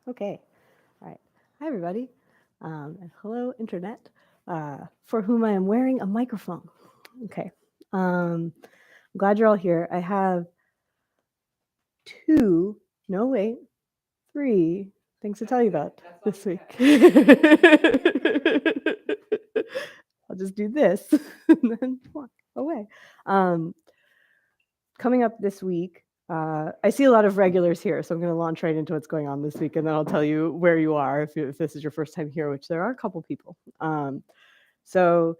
Okay. All right. Hi, everybody. And hello, Internet, for whom I am wearing a microphone. Okay. I'm glad you're all here. I have two, no, wait, three things to tell you about this week. I'll just do this and then walk away. Um, Coming up this week, I see a lot of regulars here, so I'm going to launch right into what's going on this week, and then I'll tell you where you are if this is your first time here, which there are a couple people. So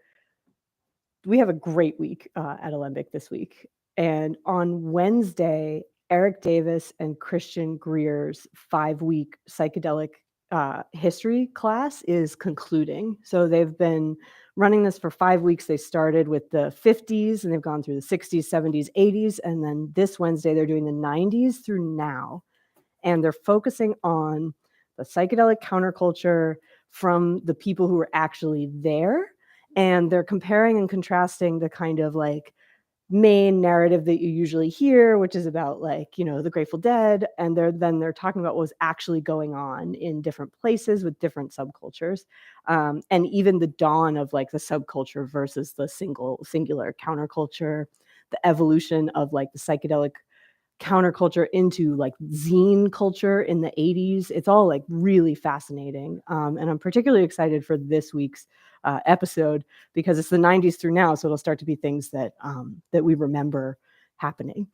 we have a great week at Alembic this week. And on Wednesday, Eric Davis and Christian Greer's 5-week psychedelic history class is concluding. So they've been running this for 5 weeks. They started with the 50s and they've gone through the 60s, 70s, 80s. And then this Wednesday, they're doing the 90s through now. And they're focusing on the psychedelic counterculture from the people who were actually there. And they're comparing and contrasting the kind of like main narrative that you usually hear, which is about like, the Grateful Dead. And they're talking about what was actually going on in different places with different subcultures. And even the dawn of like the subculture versus the singular counterculture, the evolution of like the psychedelic counterculture into like zine culture in the 80s. It's all like really fascinating. And I'm particularly excited for this week's episode because it's the 90s through now. So it'll start to be things that we remember happening.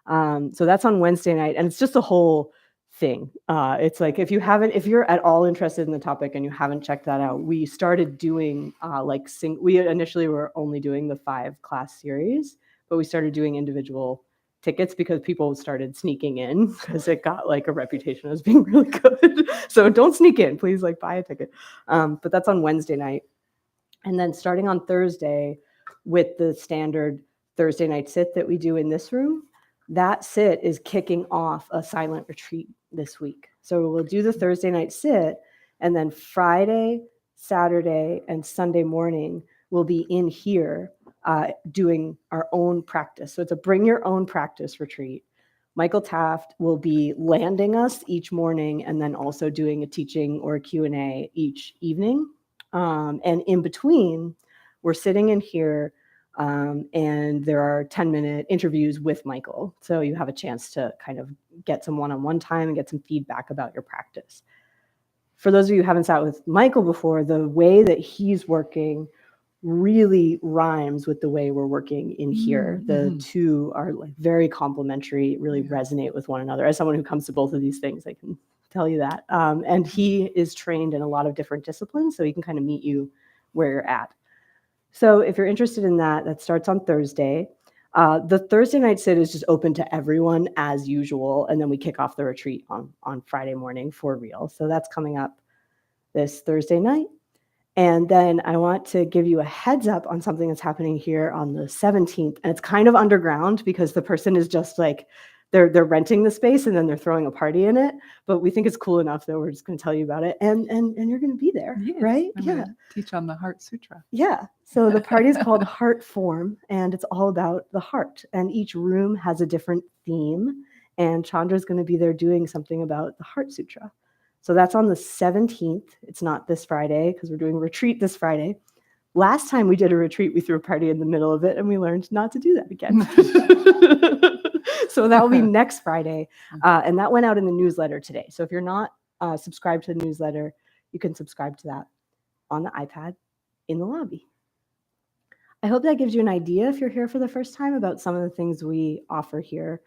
So that's on Wednesday night. And it's just a whole thing. It's like if you're at all interested in the topic and you haven't checked that out, we started doing we initially were only doing the 5-class series, but we started doing individual tickets because people started sneaking in because it got like a reputation as being really good. So don't sneak in, please, like buy a ticket. But that's on Wednesday night. And then starting on Thursday with the standard Thursday night sit that we do in this room, that sit is kicking off a silent retreat this week. So we'll do the Thursday night sit, and then Friday, Saturday, and Sunday morning we'll be in here doing our own practice. So it's a bring your own practice retreat. Michael Taft will be landing us each morning and then also doing a teaching or a Q&A each evening. And in between, we're sitting in here and there are 10-minute interviews with Michael. So you have a chance to kind of get some one-on-one time and get some feedback about your practice. For those of you who haven't sat with Michael before, the way that he's working really rhymes with the way we're working in here. The two are like very complementary, really resonate with one another. As someone who comes to both of these things, I can tell you that. And he is trained in a lot of different disciplines, so he can kind of meet you where you're at. So if you're interested in that, that starts on Thursday. The Thursday night sit is just open to everyone as usual, and then we kick off the retreat on Friday morning for real. So that's coming up this Thursday night. And then I want to give you a heads up on something that's happening here on the 17th. And it's kind of underground because the person is just like, they're renting the space and then they're throwing a party in it. But we think it's cool enough that we're just going to tell you about it. And you're going to be there, Yes, right? I'm Yeah. gonna teach on the Heart Sutra. Yeah. So the party is called Heart Form, and it's all about the heart. And each room has a different theme. And Chandra's going to be there doing something about the Heart Sutra. So that's on the 17th. It's not this Friday because we're doing a retreat this Friday. Last time we did a retreat, we threw a party in the middle of it, and we learned not to do that again. So that will be next Friday. And that went out in the newsletter today. So if you're not subscribed to the newsletter, you can subscribe to that on the iPad in the lobby. I hope that gives you an idea, if you're here for the first time, about some of the things we offer here.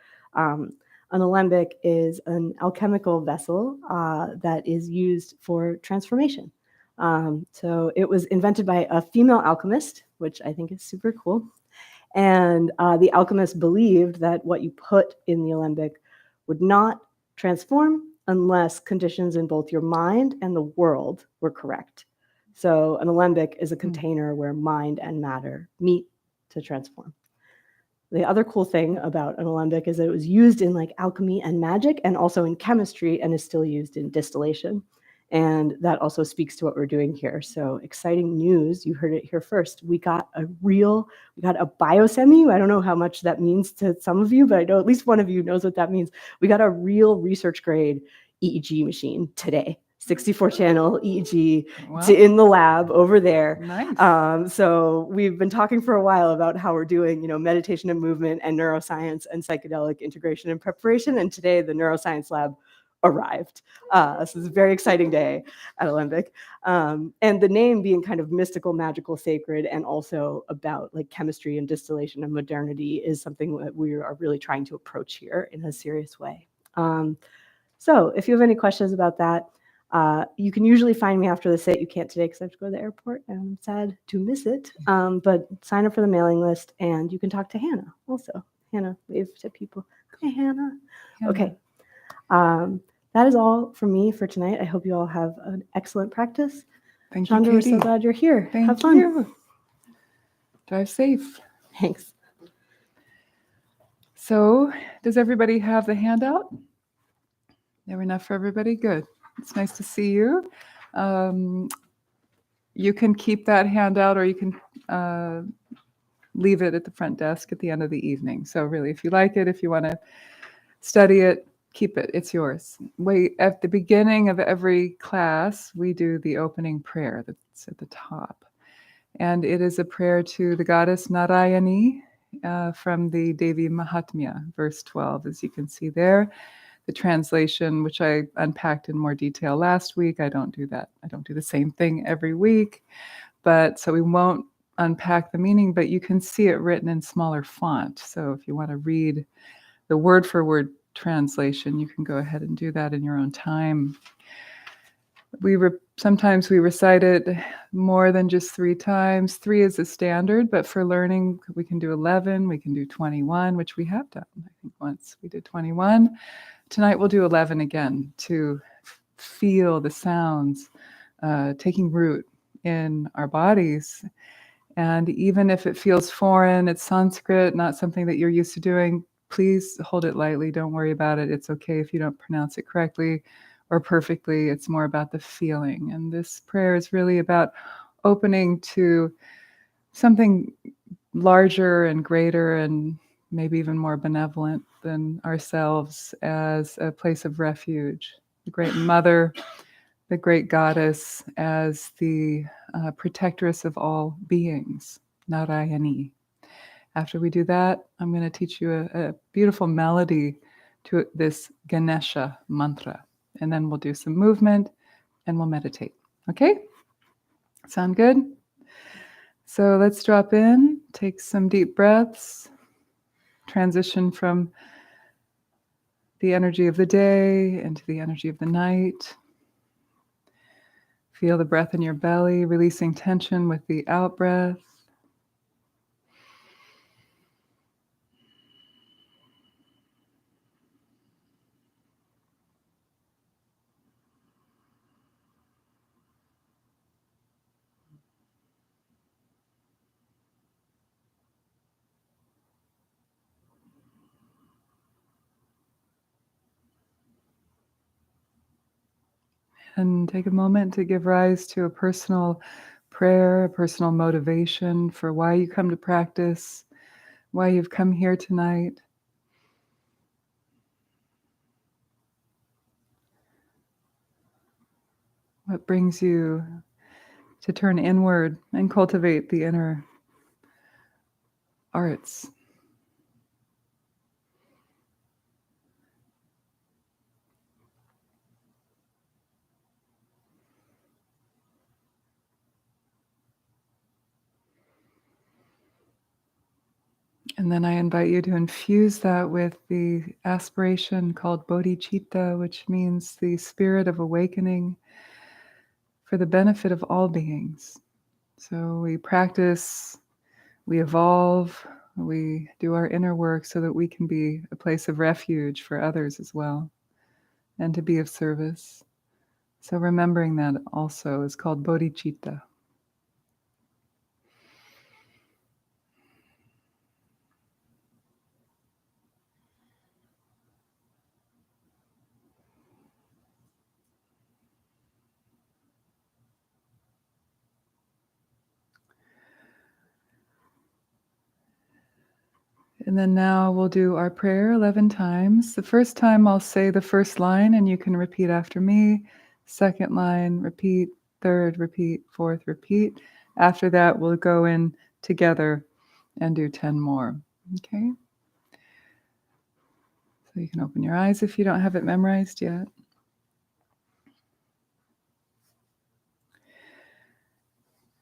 An alembic is an alchemical vessel that is used for transformation. So it was invented by a female alchemist, which I think is super cool. And the alchemist believed that what you put in the alembic would not transform unless conditions in both your mind and the world were correct. So an alembic is a container where mind and matter meet to transform. The other cool thing about an alembic is that it was used in like alchemy and magic and also in chemistry and is still used in distillation. And that also speaks to what we're doing here. So exciting news. You heard it here first. We got a biosemi. I don't know how much that means to some of you, but I know at least one of you knows what that means. We got a real research grade EEG machine today. 64 channel EEG Wow. in the lab over there. Nice. So we've been talking for a while about how we're doing, meditation and movement and neuroscience and psychedelic integration and preparation. And today the neuroscience lab arrived. This is a very exciting day at Alembic. And the name being kind of mystical, magical, sacred, and also about like chemistry and distillation and modernity is something that we are really trying to approach here in a serious way. So if you have any questions about that, you can usually find me after the sit. You can't today because I have to go to the airport, and I'm sad to miss it. But sign up for the mailing list, and you can talk to Hannah also. Hannah, wave to people. Hey, Hannah. Okay. That is all from me for tonight. I hope you all have an excellent practice. Thank Chandra, you, we're Katie. so glad you're here. Thank have fun. you. Drive safe. Thanks. So, does everybody have the handout? There enough for everybody? Good. It's nice to see you. You can keep that handout, or you can leave it at the front desk at the end of the evening. So really, if you like it, if you want to study it, keep it. It's yours. At the beginning of every class, we do the opening prayer that's at the top. And it is a prayer to the goddess Narayani from the Devi Mahatmya, verse 12, as you can see there. The translation, which I unpacked in more detail last week, I don't do that. I don't do the same thing every week. But so we won't unpack the meaning, but you can see it written in smaller font. So if you want to read the word for word translation, you can go ahead and do that in your own time. Sometimes we recite it more than just 3 times. 3 is a standard, but for learning, we can do 11, we can do 21, which we have done. I think once we did 21. Tonight we'll do 11 again to feel the sounds taking root in our bodies. And even if it feels foreign, it's Sanskrit, not something that you're used to doing, please hold it lightly. Don't worry about it. It's okay if you don't pronounce it correctly or perfectly. It's more about the feeling. And this prayer is really about opening to something larger and greater and maybe even more benevolent than ourselves as a place of refuge. The Great Mother, the Great Goddess, as the protectress of all beings, Narayani. After we do that, I'm going to teach you a beautiful melody to this Ganesha mantra. And then we'll do some movement and we'll meditate. Okay? Sound good? So let's drop in, take some deep breaths, transition from the energy of the day into the energy of the night. Feel the breath in your belly, releasing tension with the out breath. And take a moment to give rise to a personal prayer, a personal motivation for why you come to practice, why you've come here tonight. What brings you to turn inward and cultivate the inner arts? And then I invite you to infuse that with the aspiration called bodhicitta, which means the spirit of awakening for the benefit of all beings. So we practice, we evolve, we do our inner work so that we can be a place of refuge for others as well, and to be of service. So remembering that also is called bodhicitta. And then now we'll do our prayer 11 times. The first time I'll say the first line and you can repeat after me. Second line, repeat. Third, repeat. Fourth, repeat. After that, we'll go in together and do 10 more. Okay? So you can open your eyes if you don't have it memorized yet.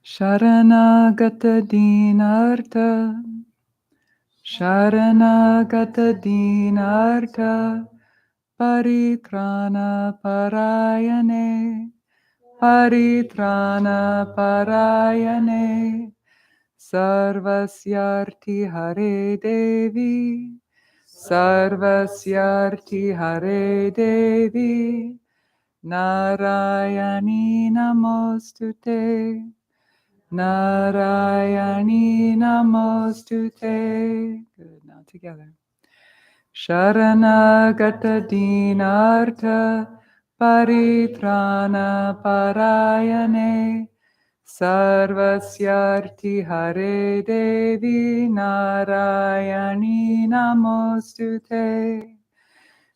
Sharanagata dinartha, Sharanagata dinartha, Paritrana parayane, Paritrana parayane, Sarvasyarti hare devi, Sarvasyarti hare devi, Narayani namostute, Narayani namostute. Good, now together. Sharanagata dinartha, Paritrana parayane, Sarvasyarti hare devi, Narayani namostute.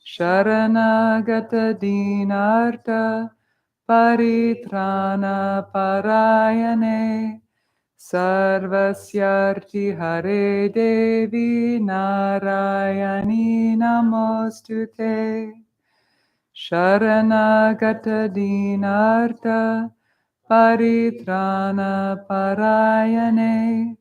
Sharanagata dinartha, Paritrana parayane, Sarvasyarti hare devi, Narayani namostute. Sharanagata dinartha, Paritrana parayane,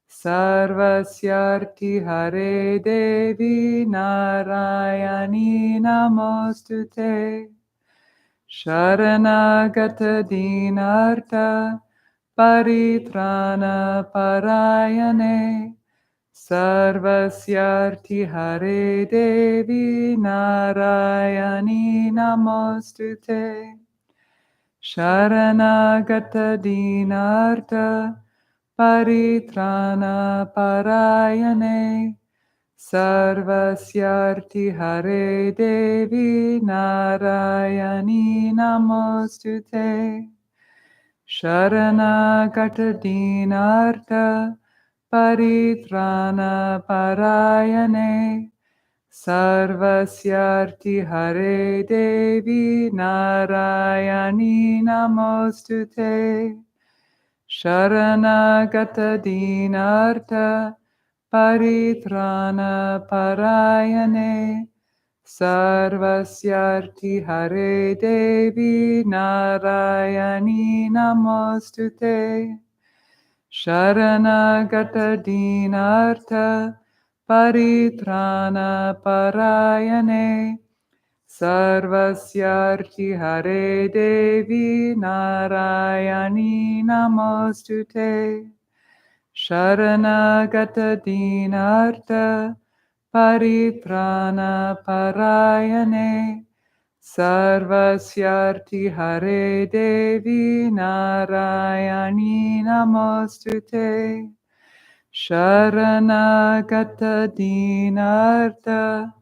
Sarvasyarti hare devi, Narayani namostute. Sharanagata dinartha, Paritrana parayane, Sarvasyarti hare devi, Narayani namostute. Sharanagata dinartha, Paritrana parayane, Sarvasyarti hare devi, Narayani namostute. Sharanagata dinartha, Paritrana parayane, Sarvasyarti hare devi, Narayani namostute. Sharanagata dinartha, Paritrana parayane, Sarvasyarti hare devi, Narayani namostute. Sharanagata dinartha, Paritrana parayane, Sarvasyarti hare devi, Narayani namostute. Sharanagata dinartha, Paritrana parayane, Sarvasyarti hare devi, Narayani namostute. Sharanagata dinartha,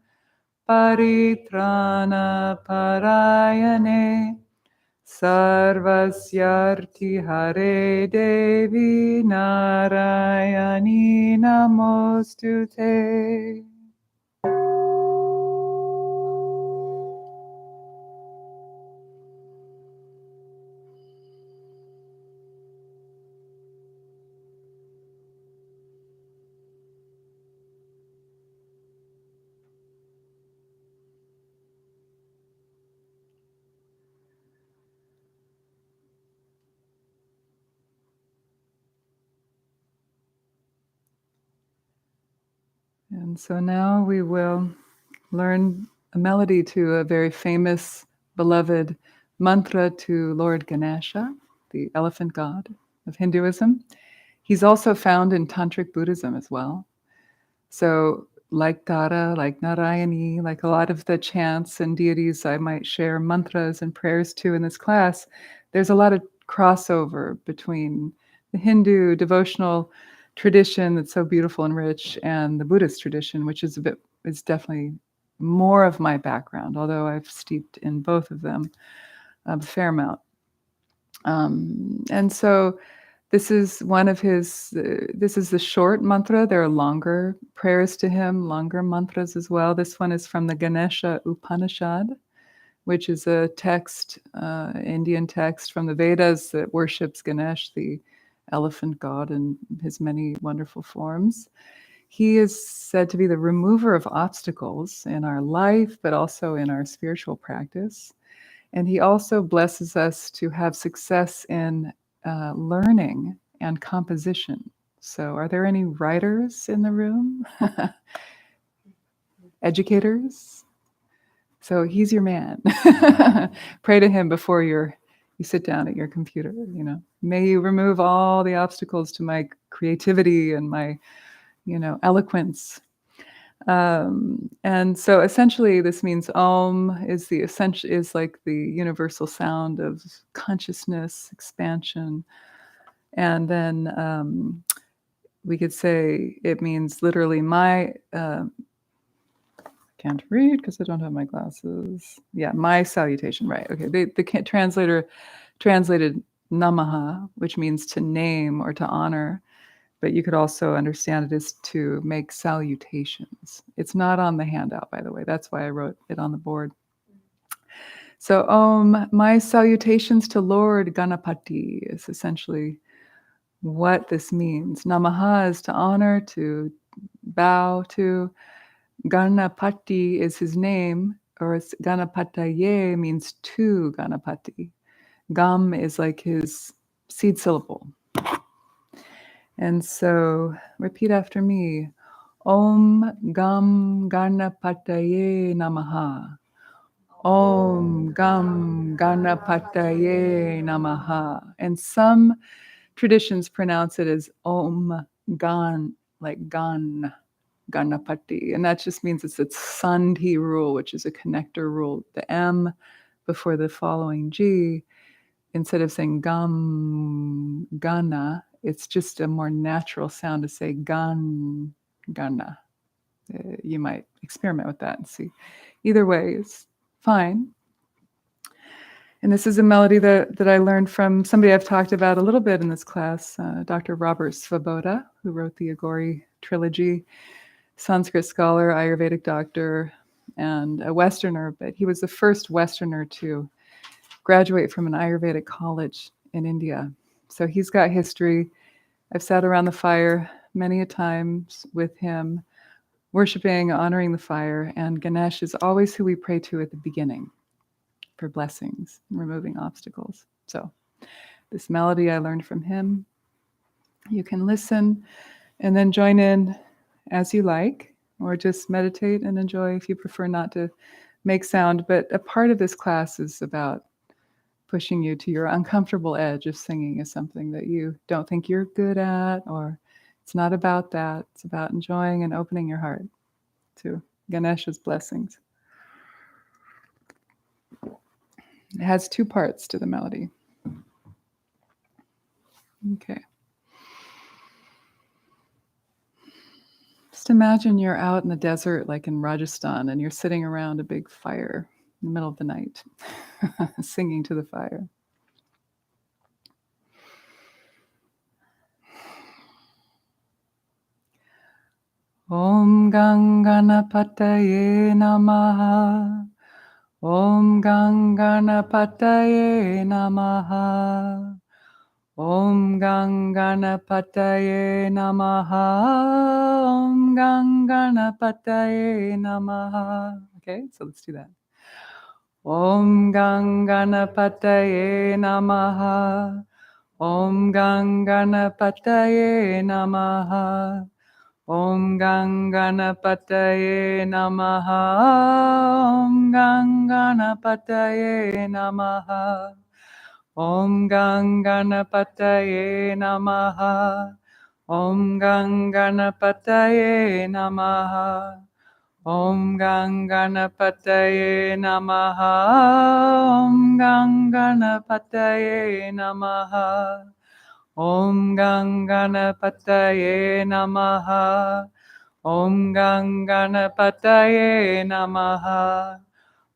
Paritrana parayane, Sarvasyarti hare devi, Narayani namostute. And so now we will learn a melody to a very famous, beloved mantra to Lord Ganesha, the elephant god of Hinduism. He's also found in Tantric Buddhism as well. So like Tara, like Narayani, like a lot of the chants and deities I might share mantras and prayers to in this class, there's a lot of crossover between the Hindu devotional tradition that's so beautiful and rich and the Buddhist tradition, which is definitely more of my background, although I've steeped in both of them a fair amount. And so This is one of his, this is the short mantra. There are longer prayers to him, longer mantras as well. This one is from the Ganesha Upanishad, which is a text, Indian text from the Vedas that worships Ganesh, the elephant god, in his many wonderful forms. He is said to be the remover of obstacles in our life, but also in our spiritual practice. And he also blesses us to have success in learning and composition. So, are there any writers in the room? Educators? So he's your man. Pray to him before you sit down at your computer. May you remove all the obstacles to my creativity and my, eloquence. And so essentially, this means Om is like the universal sound of consciousness, expansion, and then we could say it means literally my. Can't read because I don't have my glasses. Yeah, my salutation, right. Okay, the translator translated namaha, which means to name or to honor, but you could also understand it as to make salutations. It's not on the handout, by the way. That's why I wrote it on the board. So my salutations to Lord Ganapati is essentially what this means. Namaha is to honor, to bow to. Ganapati is his name, or Ganapataye means to Ganapati. Gam is like his seed syllable. And so repeat after me. Om Gam Ganapataye Namaha. Om Gam Ganapataye Namaha. And some traditions pronounce it as Om Gan, like Gan. Ganapati, and that just means it's a Sandhi rule, which is a connector rule. The M before the following G, instead of saying Gam, Gana, it's just a more natural sound to say Gan, Gana. You might experiment with that and see. Either way is fine. And this is a melody that I learned from somebody I've talked about a little bit in this class, Dr. Robert Svoboda, who wrote the Agori trilogy. Sanskrit scholar, Ayurvedic doctor, and a Westerner, but he was the first Westerner to graduate from an Ayurvedic college in India. So he's got history. I've sat around the fire many a times with him, worshiping, honoring the fire, and Ganesh is always who we pray to at the beginning for blessings and removing obstacles. So this melody I learned from him. You can listen and then join in as you like, or just meditate and enjoy if you prefer not to make sound. But a part of this class is about pushing you to your uncomfortable edge of singing is something that you don't think you're good at, or it's not about that. It's about enjoying and opening your heart to Ganesha's blessings. It has two parts to the melody. Okay. Just imagine you're out in the desert, like in Rajasthan, and you're sitting around a big fire in the middle of the night, singing to the fire. Om Ganganapataye Namaha. Om Ganganapataye Namaha. Om Ganganapataye Namaha. Om Ganganapataye Namaha. Okay, so let's do that. Om Ganganapataye Namaha. Om Ganganapataye Namaha. Om Ganganapataye Namaha. Om Ganganapataye Namaha. Om Ganganapataye Namaha. Om Ganganapataye Namaha. Om Ganganapataye Namaha. Om Ganganapataye Namaha. Om Ganganapataye Namaha. Om Ganganapataye Namaha.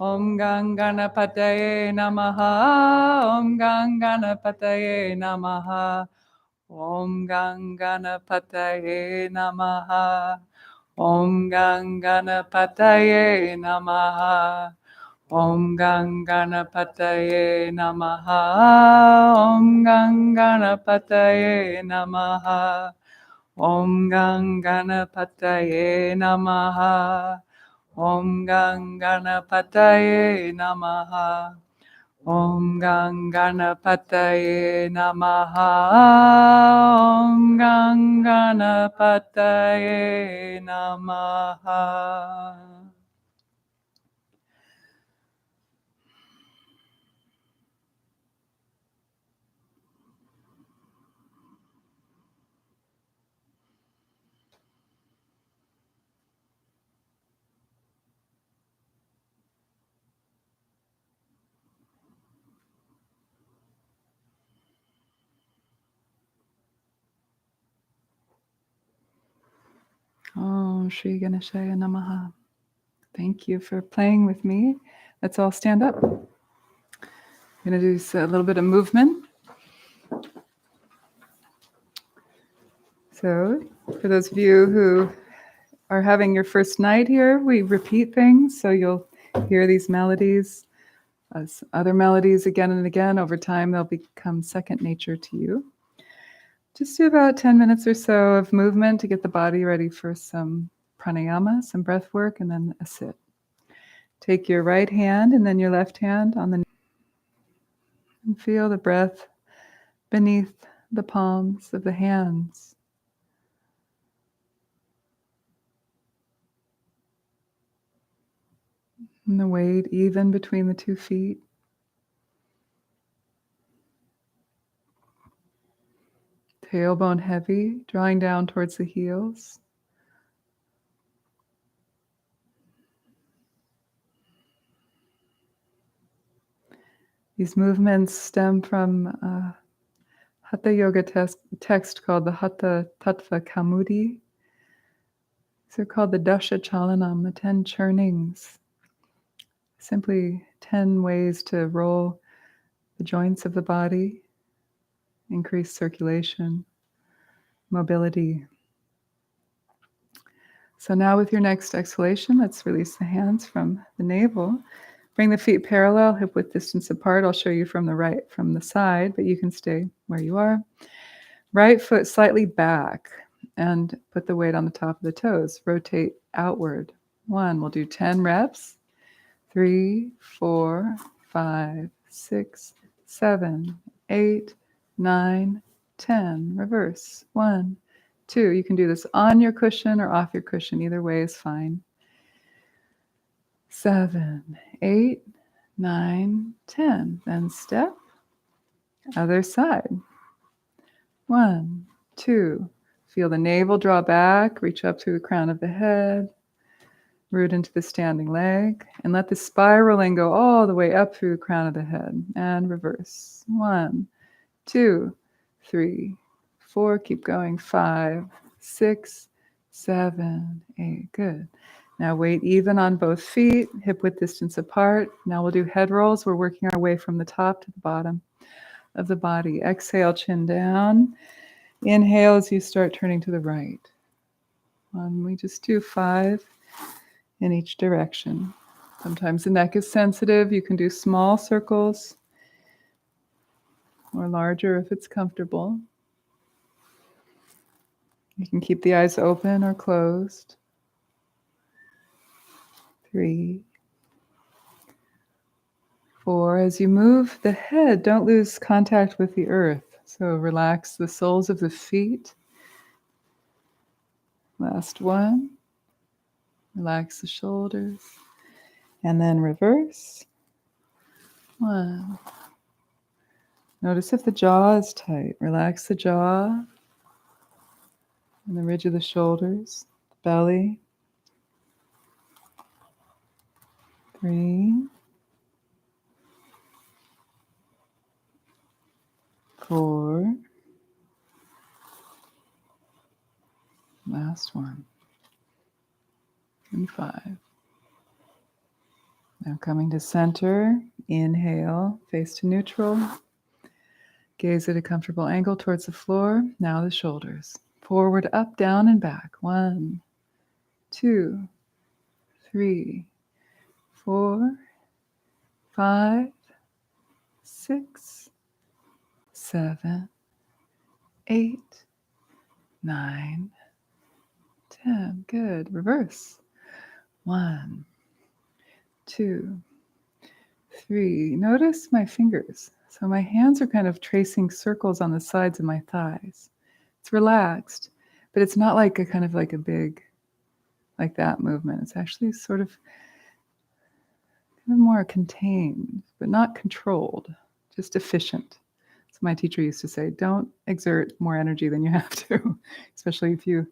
Om Ganganapataye Namaha. Om Ganganapataye Namaha. Om Ganganapataye Namaha. Om Ganganapataye Namaha. Om Ganganapataye Namaha. Om Ganganapataye Namaha. Om Ganganapataye Namaha. Om Ganganapataye Namaha. Om Ganganapataye Namaha. Om Ganganapataye Namaha. Oh, Shri Ganeshaya Namaha. Thank you for playing with me. Let's all stand up. I'm going to do a little bit of movement. So, for those of you who are having your first night here, we repeat things, so you'll hear these melodies as other melodies again and again. Over time, they'll become second nature to you. Just do about 10 minutes or so of movement to get the body ready for some pranayama, some breath work, and then a sit. Take your right hand and then your left hand on the knee and feel the breath beneath the palms of the hands. And the weight even between the 2 feet. Tailbone heavy, drawing down towards the heels. These movements stem from a Hatha Yoga text called the Hatha Tattva Kaumudi. These are called the Dasha Chalanam, the 10 churnings. Simply 10 ways to roll the joints of the body, increase circulation, mobility. So now with your next exhalation, let's release the hands from the navel. Bring the feet parallel, hip width distance apart. I'll show you from the side, but you can stay where you are. Right foot slightly back and put the weight on the top of the toes. Rotate outward. 1, we'll do 10 reps. 3, 4, 5, 6, 7, 8, 9, 10. Reverse. 1, 2. You can do this on your cushion or off your cushion. Either way is fine. 7, 8, 9, 10. Then step. Other side. 1, 2. Feel the navel draw back. Reach up through the crown of the head. Root into the standing leg. And let the spiraling go all the way up through the crown of the head. And reverse. 1, 2, 3, 4. Keep going. 5, 6, 7, 8. Good. Now weight even on both feet, hip width distance apart. Now we'll do head rolls. We're working our way from the top to the bottom of the body. Exhale, chin down. Inhale as you start turning to the right. We just do 5 in each direction. Sometimes the neck is sensitive. You can do small circles or larger if it's comfortable. You can keep the eyes open or closed. 3, 4. As you move the head, don't lose contact with the earth. So relax the soles of the feet. Last one. Relax the shoulders. And then reverse. 1. Notice if the jaw is tight. Relax the jaw and the ridge of the shoulders, the belly. 3, 4. Last one. And 5. Now coming to center, inhale, face to neutral. Gaze at a comfortable angle towards the floor. Now the shoulders. Forward, up, down, and back. 1, 2, 3, 4, 5, 6, 7, 8, 9, 10. Good. Reverse. 1, 2, 3. Notice my fingers. So my hands are kind of tracing circles on the sides of my thighs. It's relaxed, but it's not like a kind of like a big, like that movement. It's actually sort of kind of more contained, but not controlled, just efficient. So my teacher used to say, don't exert more energy than you have to, especially if you're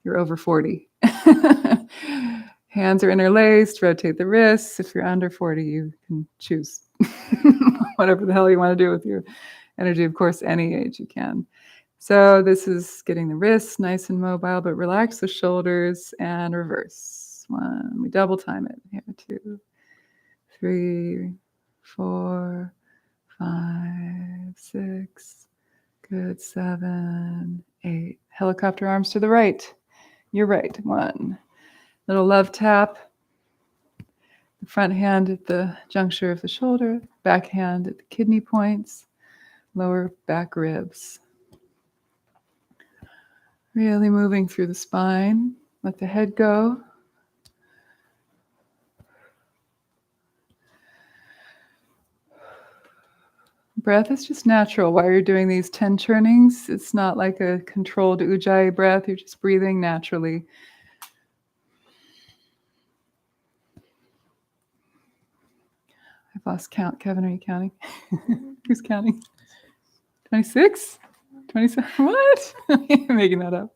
over 40. Hands are interlaced, rotate the wrists. If you're under 40, you can choose whatever the hell you want to do with your energy. Of course, any age you can. So this is getting the wrists nice and mobile, but relax the shoulders and reverse. 1, we double time it. Here, 2, 3, 4, 5, 6, good, 7, 8. Helicopter arms to the right. You're right. 1. Little love tap. The front hand at the juncture of the shoulder, back hand at the kidney points, lower back ribs. Really moving through the spine. Let the head go. Breath is just natural. While you're doing these 10 turnings, it's not like a controlled ujjayi breath. You're just breathing naturally. I've lost count. Kevin, are you counting? Who's counting? 26? 27? What? You're making that up.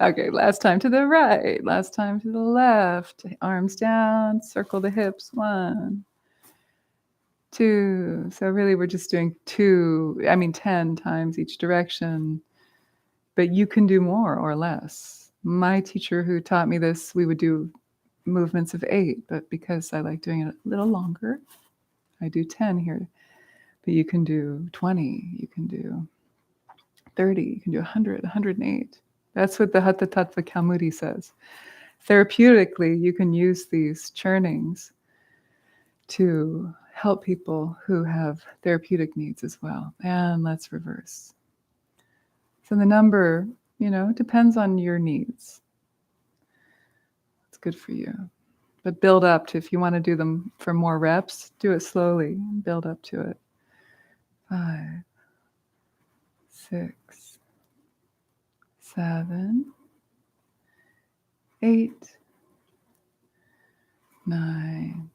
Okay, last time to the right. Last time to the left. Arms down. Circle the hips. 1, 2. So really we're just doing 10 times each direction. But you can do more or less. My teacher who taught me this, we would do movements of 8. But because I like doing it a little longer, I do 10 here. But you can do 20. You can do 30. You can do 100, 108. That's what the Hatha Tattva Kaumudi says. Therapeutically, you can use these churnings to help people who have therapeutic needs as well. And let's reverse. So the number, depends on your needs. It's good for you. But build up to, if you want to do them for more reps, do it slowly and build up to it. 5, 6, 7, 8, 9,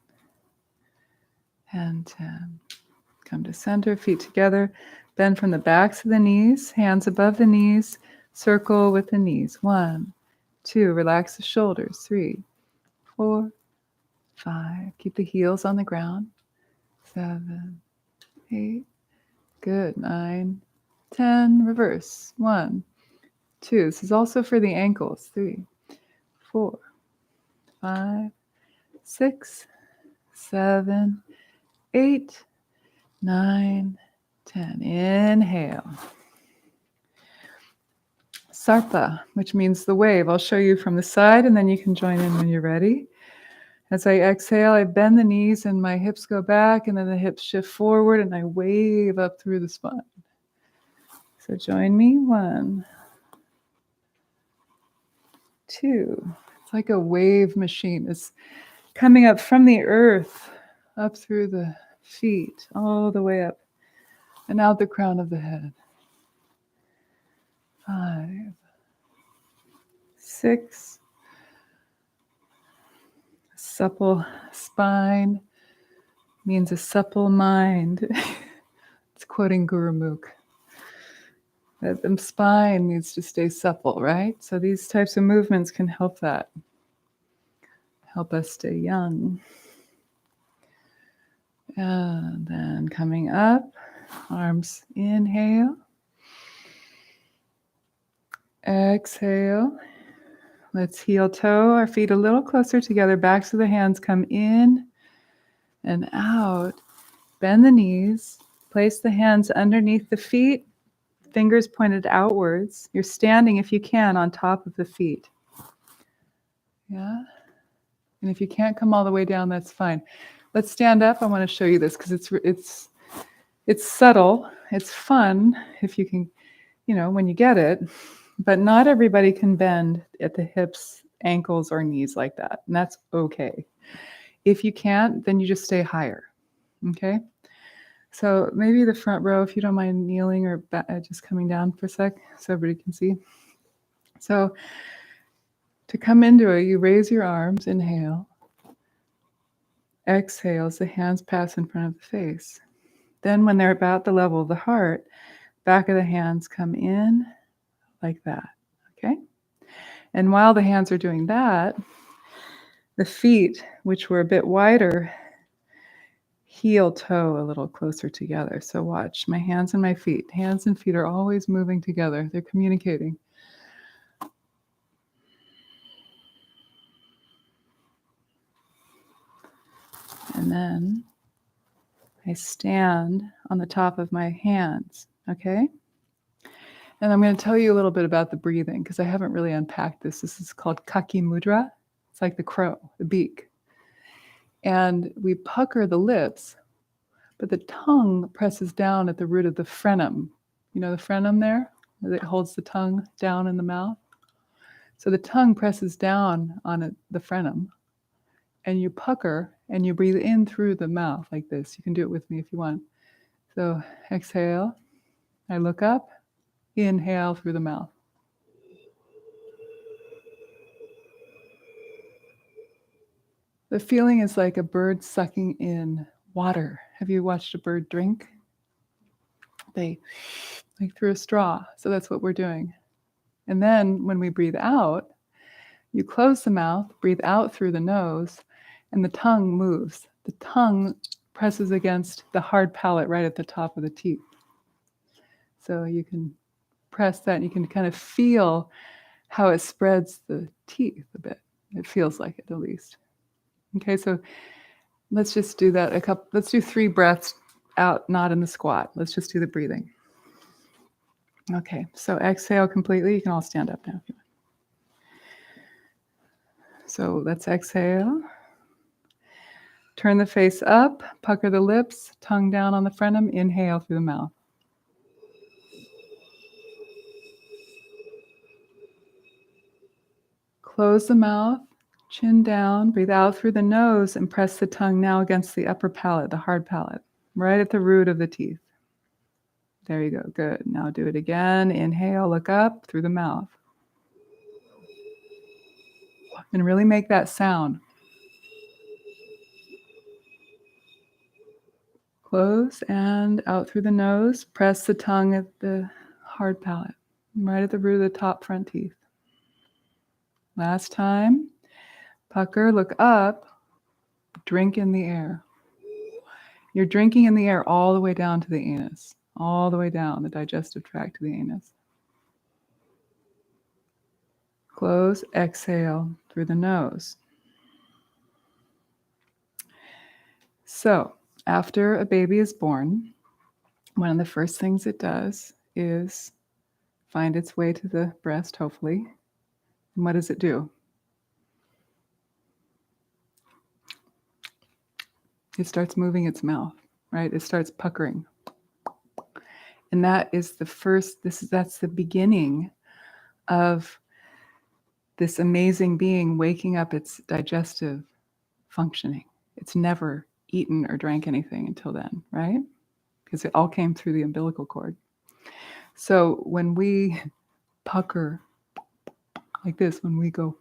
and 10. Come to center, feet together. Bend from the backs of the knees, hands above the knees. Circle with the knees. 1, 2, relax the shoulders. 3, 4, 5. Keep the heels on the ground. 7, 8. Good. 9, 10. Reverse. 1, 2. This is also for the ankles. 3, 4, 5, 6, 7, 8, 9, 10. Inhale. Sarpa, which means the wave. I'll show you from the side and then you can join in when you're ready. As I exhale, I bend the knees and my hips go back and then the hips shift forward and I wave up through the spine. So join me. 1, 2. It's like a wave machine. It's coming up from the earth, up through the feet, all the way up and out the crown of the head. 5, 6. Supple spine means a supple mind. It's quoting Guru Mukh. That the spine needs to stay supple, right? So these types of movements can help that. Help us stay young. And then coming up, arms inhale. Exhale. Let's heel toe our feet a little closer together. Backs of the hands come in. and out. Bend the knees. Place the hands underneath the feet, fingers pointed outwards. You're standing, if you can, on top of the feet. Yeah? And if you can't come all the way down, that's fine. Let's stand up. I want to show you this because it's subtle. It's fun if you can, when you get it. But not everybody can bend at the hips, ankles, or knees like that. And that's okay. If you can't, then you just stay higher. Okay? So maybe the front row, if you don't mind kneeling or just coming down for a sec so everybody can see. So to come into it, you raise your arms, inhale. Exhale as the hands pass in front of the face. Then when they're about the level of the heart, back of the hands come in like that, okay? And while the hands are doing that, the feet, which were a bit wider, heel toe a little closer together. So watch my hands and my feet. Hands and feet are always moving together. They're communicating. And then I stand on the top of my hands, okay? And I'm going to tell you a little bit about the breathing because I haven't really unpacked this. This is called Kaki Mudra. It's like the crow, the beak. And we pucker the lips, but the tongue presses down at the root of the frenum. You know the frenum there? That holds the tongue down in the mouth. So the tongue presses down on the frenum, and you pucker and you breathe in through the mouth like this. You can do it with me if you want. So exhale. I look up. Inhale through the mouth. The feeling is like a bird sucking in water. Have you watched a bird drink? They like through a straw. So that's what we're doing. And then when we breathe out, you close the mouth, breathe out through the nose, and the tongue moves. The tongue presses against the hard palate right at the top of the teeth. So you can press that and you can kind of feel how it spreads the teeth a bit. It feels like it at least. Okay, so let's just do that let's do 3 breaths out, not in the squat. Let's just do the breathing. Okay, so exhale completely. You can all stand up now if you want. So let's exhale. Turn the face up, pucker the lips, tongue down on the frenum, inhale through the mouth. Close the mouth, chin down, breathe out through the nose and press the tongue now against the upper palate, the hard palate, right at the root of the teeth. There you go, good. Now do it again. Inhale, look up through the mouth. And really make that sound. Close and out through the nose. Press the tongue at the hard palate, right at the root of the top front teeth. Last time. Pucker, look up. Drink in the air. You're drinking in the air all the way down to the anus, all the way down the digestive tract to the anus. Close, exhale through the nose. So, after a baby is born, one of the first things it does is find its way to the breast, hopefully. And what does it do? It starts moving its mouth, right? It starts puckering. And that is that's the beginning of this amazing being waking up its digestive functioning. It's never eaten or drank anything until then, right? Because it all came through the umbilical cord. So when we pucker like this, when we go,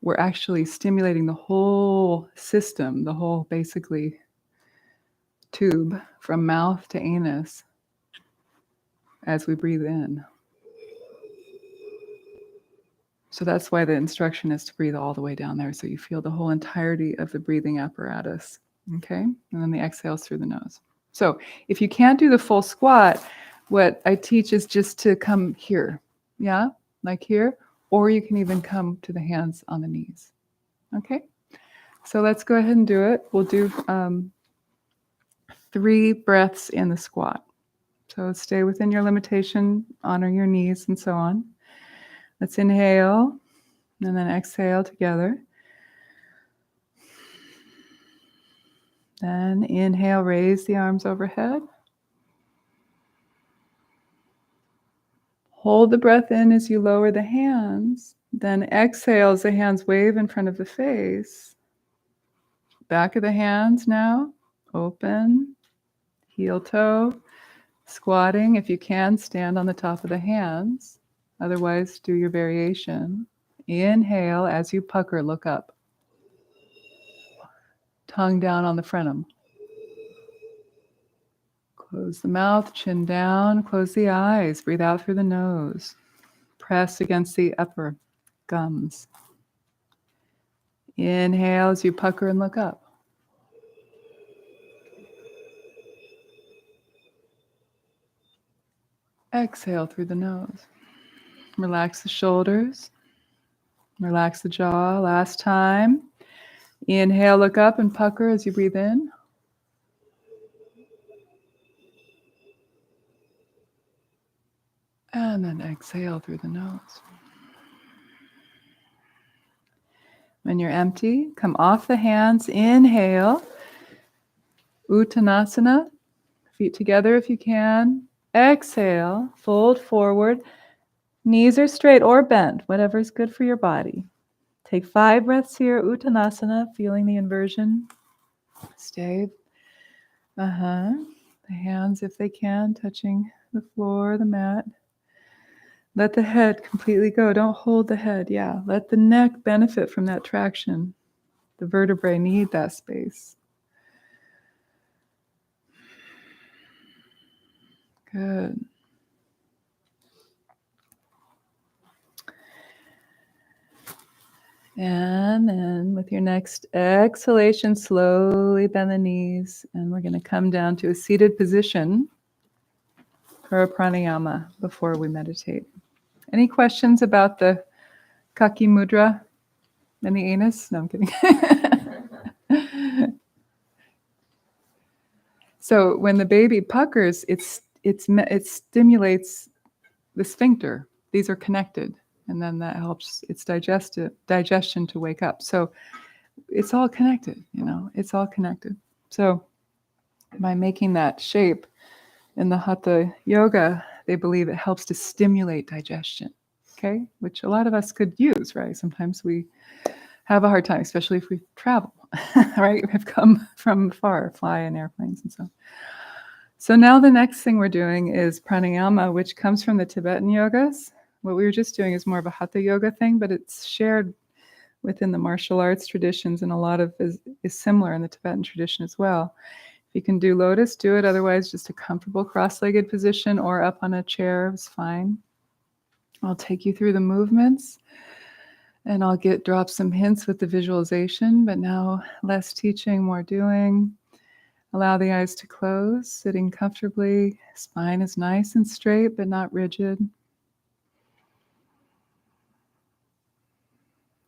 we're actually stimulating the whole system, the whole basically tube from mouth to anus as we breathe in. So that's why the instruction is to breathe all the way down there, so you feel the whole entirety of the breathing apparatus, okay? And then the exhales through the nose. So if you can't do the full squat, what I teach is just to come here, yeah? Like here, or you can even come to the hands on the knees, okay? So let's go ahead and do it. We'll do 3 breaths in the squat. So stay within your limitation, honor your knees and so on. Let's inhale and then exhale together. Then inhale, raise the arms overhead. Hold the breath in as you lower the hands. Then exhale as the hands wave in front of the face. Back of the hands now, open, heel toe. Squatting, if you can, stand on the top of the hands. Otherwise, do your variation. Inhale, as you pucker, look up. Tongue down on the frenum. Close the mouth, chin down, close the eyes, breathe out through the nose. Press against the upper gums. Inhale as you pucker and look up. Exhale through the nose. Relax the shoulders. Relax the jaw. Last time. Inhale, look up and pucker as you breathe in. And then exhale through the nose. When you're empty, come off the hands. Inhale. Uttanasana. Feet together if you can. Exhale. Fold forward. Knees are straight or bent, whatever's good for your body. Take 5 breaths here. Uttanasana, feeling the inversion. Stay. The hands, if they can, touching the floor, the mat. Let the head completely go. Don't hold the head. Yeah. Let the neck benefit from that traction. The vertebrae need that space. Good. And then with your next exhalation, slowly bend the knees. And we're going to come down to a seated position for a pranayama before we meditate. Any questions about the kaki mudra and the anus? No, I'm kidding. So when the baby puckers, it stimulates the sphincter. These are connected, and then that helps its digestion to wake up. So it's all connected, it's all connected. So by making that shape in the Hatha Yoga, they believe it helps to stimulate digestion, okay? Which a lot of us could use, right? Sometimes we have a hard time, especially if we travel, right? We've come from far, fly in airplanes and so. So now the next thing we're doing is pranayama, which comes from the Tibetan yogas. What we were just doing is more of a Hatha Yoga thing, but it's shared within the martial arts traditions, and a lot of is similar in the Tibetan tradition as well. If you can do lotus, do it. Otherwise, just a comfortable cross-legged position or up on a chair is fine. I'll take you through the movements, and I'll drop some hints with the visualization, but now less teaching, more doing. Allow the eyes to close, sitting comfortably. Spine is nice and straight, but not rigid.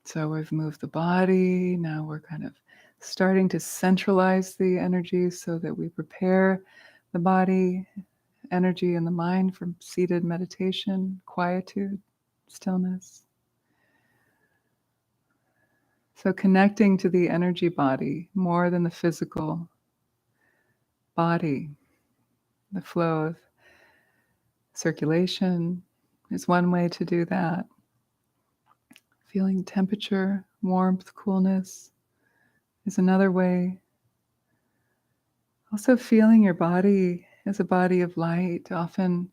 So we've moved the body. Now we're kind of starting to centralize the energy so that we prepare the body, energy, and the mind for seated meditation, quietude, stillness. So connecting to the energy body more than the physical body. The flow of circulation is one way to do that. Feeling temperature, warmth, coolness is another way. Also feeling your body as a body of light. Often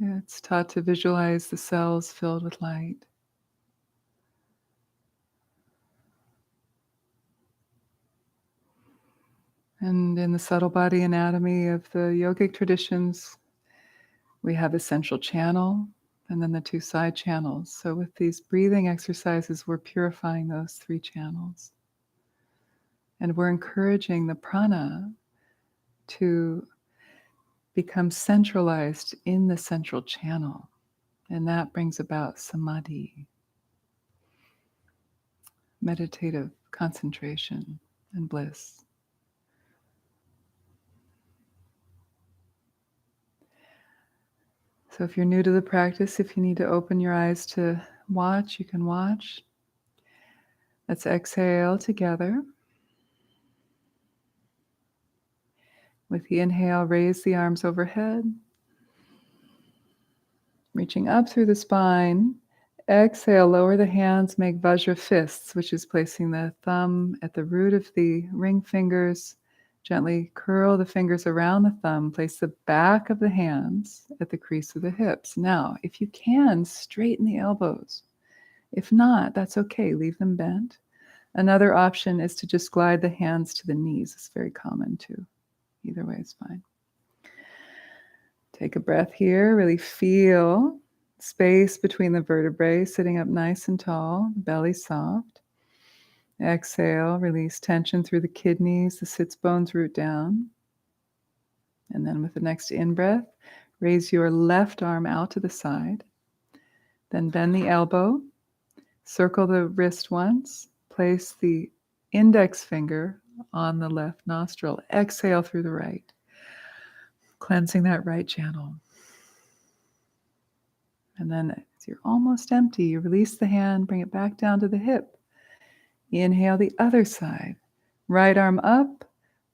it's taught to visualize the cells filled with light. And in the subtle body anatomy of the yogic traditions, we have a central channel and then the 2 side channels. So with these breathing exercises, we're purifying those 3 channels. And we're encouraging the prana to become centralized in the central channel. And that brings about samadhi. meditative concentration and bliss. So if you're new to the practice, if you need to open your eyes to watch, you can watch. Let's exhale together. With the inhale, raise the arms overhead, reaching up through the spine. Exhale, lower the hands, make Vajra fists, which is placing the thumb at the root of the ring fingers. Gently curl the fingers around the thumb. Place the back of the hands at the crease of the hips. Now, if you can, straighten the elbows. If not, that's okay. Leave them bent. Another option is to just glide the hands to the knees. It's very common too. Either way is fine. Take a breath here. Really feel space between the vertebrae, sitting up nice and tall, belly soft. Exhale, release tension through the kidneys, the sits bones root down. And then with the next in-breath, raise your left arm out to the side. Then bend the elbow, circle the wrist once, place the index finger on the left nostril. Exhale through the right, cleansing that right channel. And then as you're almost empty, you release the hand, bring it back down to the hip. Inhale the other side. Right arm up,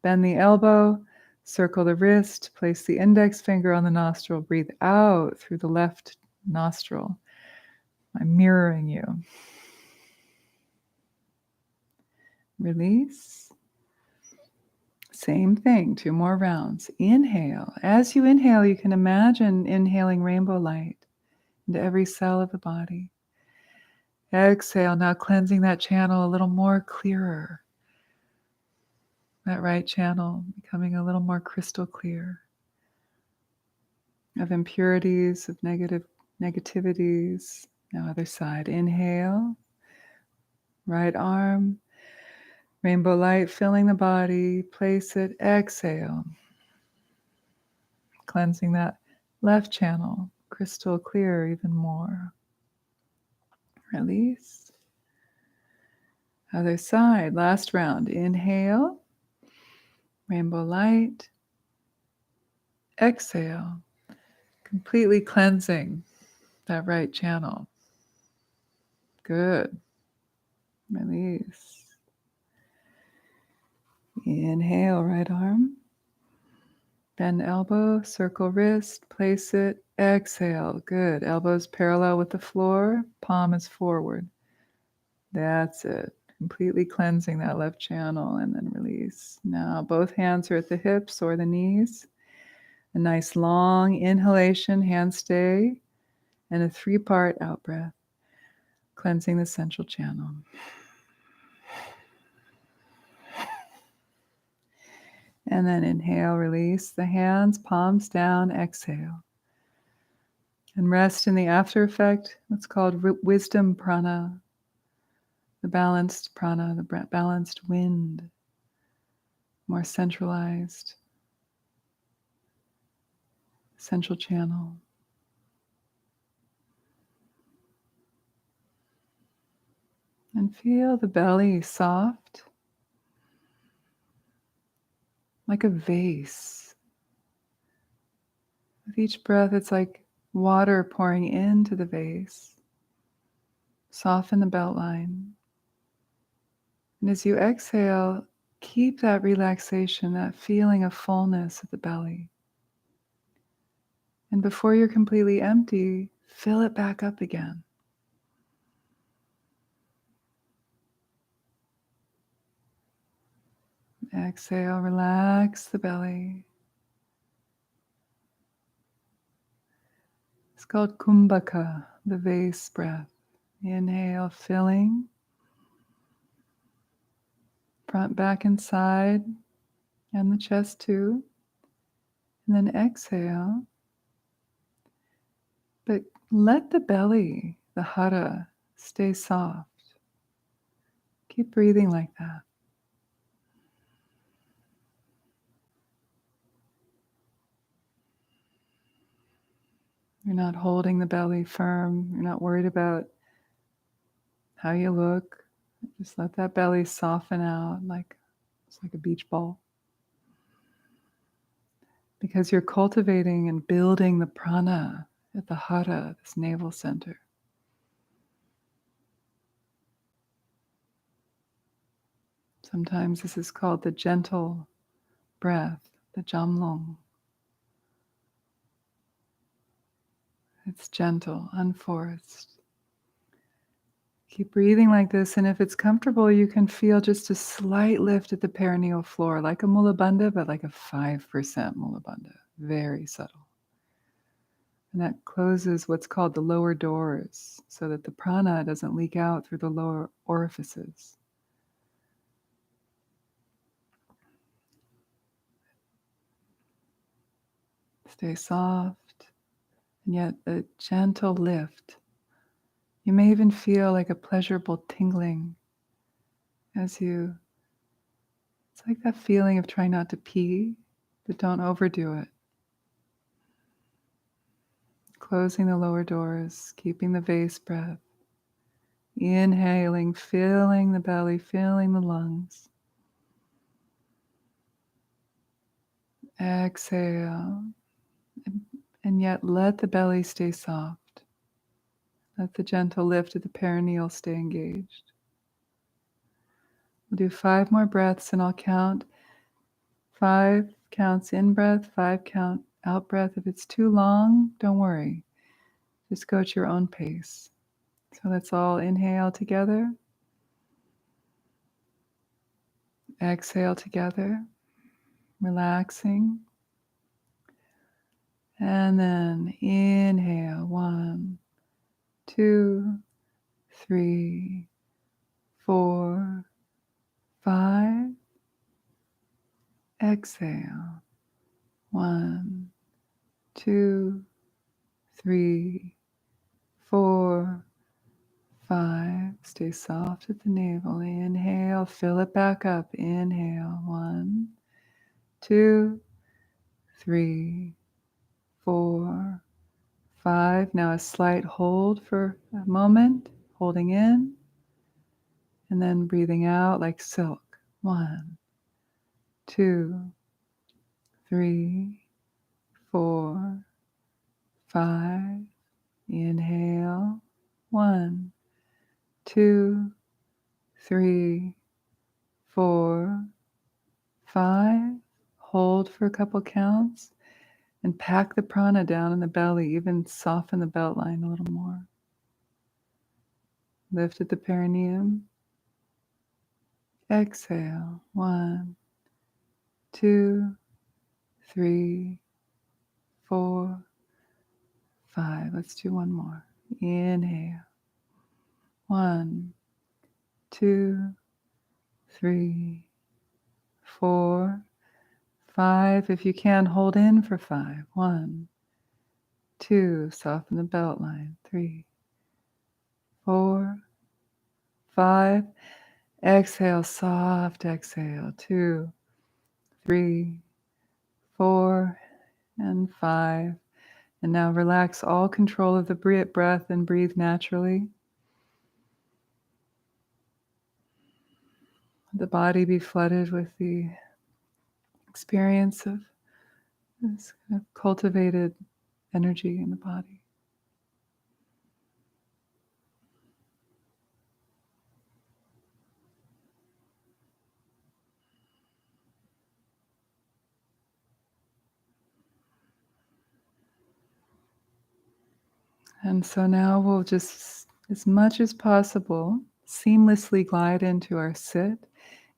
bend the elbow, circle the wrist, place the index finger on the nostril, breathe out through the left nostril. I'm mirroring you. Release. Same thing, 2 more rounds. Inhale. As you inhale, you can imagine inhaling rainbow light into every cell of the body. Exhale, now cleansing that channel a little more clearer. That right channel becoming a little more crystal clear of impurities, of negativities. Now other side. Inhale. Right arm. Rainbow light filling the body. Place it. Exhale. Cleansing that left channel. Crystal clear even more. Release. Other side. Last round. Inhale. Rainbow light. Exhale. Completely cleansing that right channel. Good. Release. Inhale, right arm. Bend elbow, circle wrist, place it. Exhale. Good. Elbows parallel with the floor. Palm is forward. That's it. Completely cleansing that left channel and then release. Now both hands are at the hips or the knees. A nice long inhalation, hand stay, and a 3-part out breath, cleansing the central channel. And then inhale, release the hands, palms down, exhale. And rest in the after effect, what's called wisdom prana, the balanced prana, the balanced wind, more centralized, central channel. And feel the belly soft, like a vase. With each breath, it's like water pouring into the vase. Soften the belt line. And as you exhale, keep that relaxation, that feeling of fullness at the belly. And before you're completely empty, fill it back up again. Exhale, relax the belly. It's called kumbhaka, the vase breath. Inhale, filling. Front, back, and side, and the chest too. And then exhale. But let the belly, the hara, stay soft. Keep breathing like that. You're not holding the belly firm. You're not worried about how you look. Just let that belly soften out like it's like a beach ball. Because you're cultivating and building the prana at the hara, this navel center. Sometimes this is called the gentle breath, the jamlong. It's gentle, unforced. Keep breathing like this, and if it's comfortable, you can feel just a slight lift at the perineal floor, like a mula bandha, but like a 5% mula bandha, very subtle. And that closes what's called the lower doors, so that the prana doesn't leak out through the lower orifices. Stay soft, and yet a gentle lift. You may even feel like a pleasurable tingling as you, it's like that feeling of trying not to pee, but don't overdo it. Closing the lower doors, keeping the vase breath. Inhaling, filling the belly, filling the lungs. Exhale, and yet let the belly stay soft. Let the gentle lift of the perineal stay engaged. We'll do 5 more breaths, and I'll count 5 counts in breath, 5 count out breath. If it's too long, don't worry. Just go at your own pace. So let's all inhale together. Exhale together, relaxing. And then inhale, 1, 2, 3, 4, 5. Exhale, 1, 2, 3, 4, 5. Stay soft at the navel. Inhale, fill it back up. Inhale, 1, 2, 3, 4, 5. Now a slight hold for a moment, holding in, and then breathing out like silk. 1, 2, 3, 4, 5. Inhale. 1, 2, 3, 4, 5. Hold for a couple counts and pack the prana down in the belly, even soften the belt line a little more. Lift at the perineum. Exhale. 1, 2, 3, 4, 5. Let's do one more. Inhale. 1, 2, 3, 4, 5. If you can, hold in for 5. 1, 2. Soften the belt line. 3, 4, 5. Exhale, soft exhale. 2, 3, 4, and 5. And now relax all control of the breath and breathe naturally. Let the body be flooded with the experience of this kind of cultivated energy in the body. And so now we'll just, as much as possible, seamlessly glide into our sit.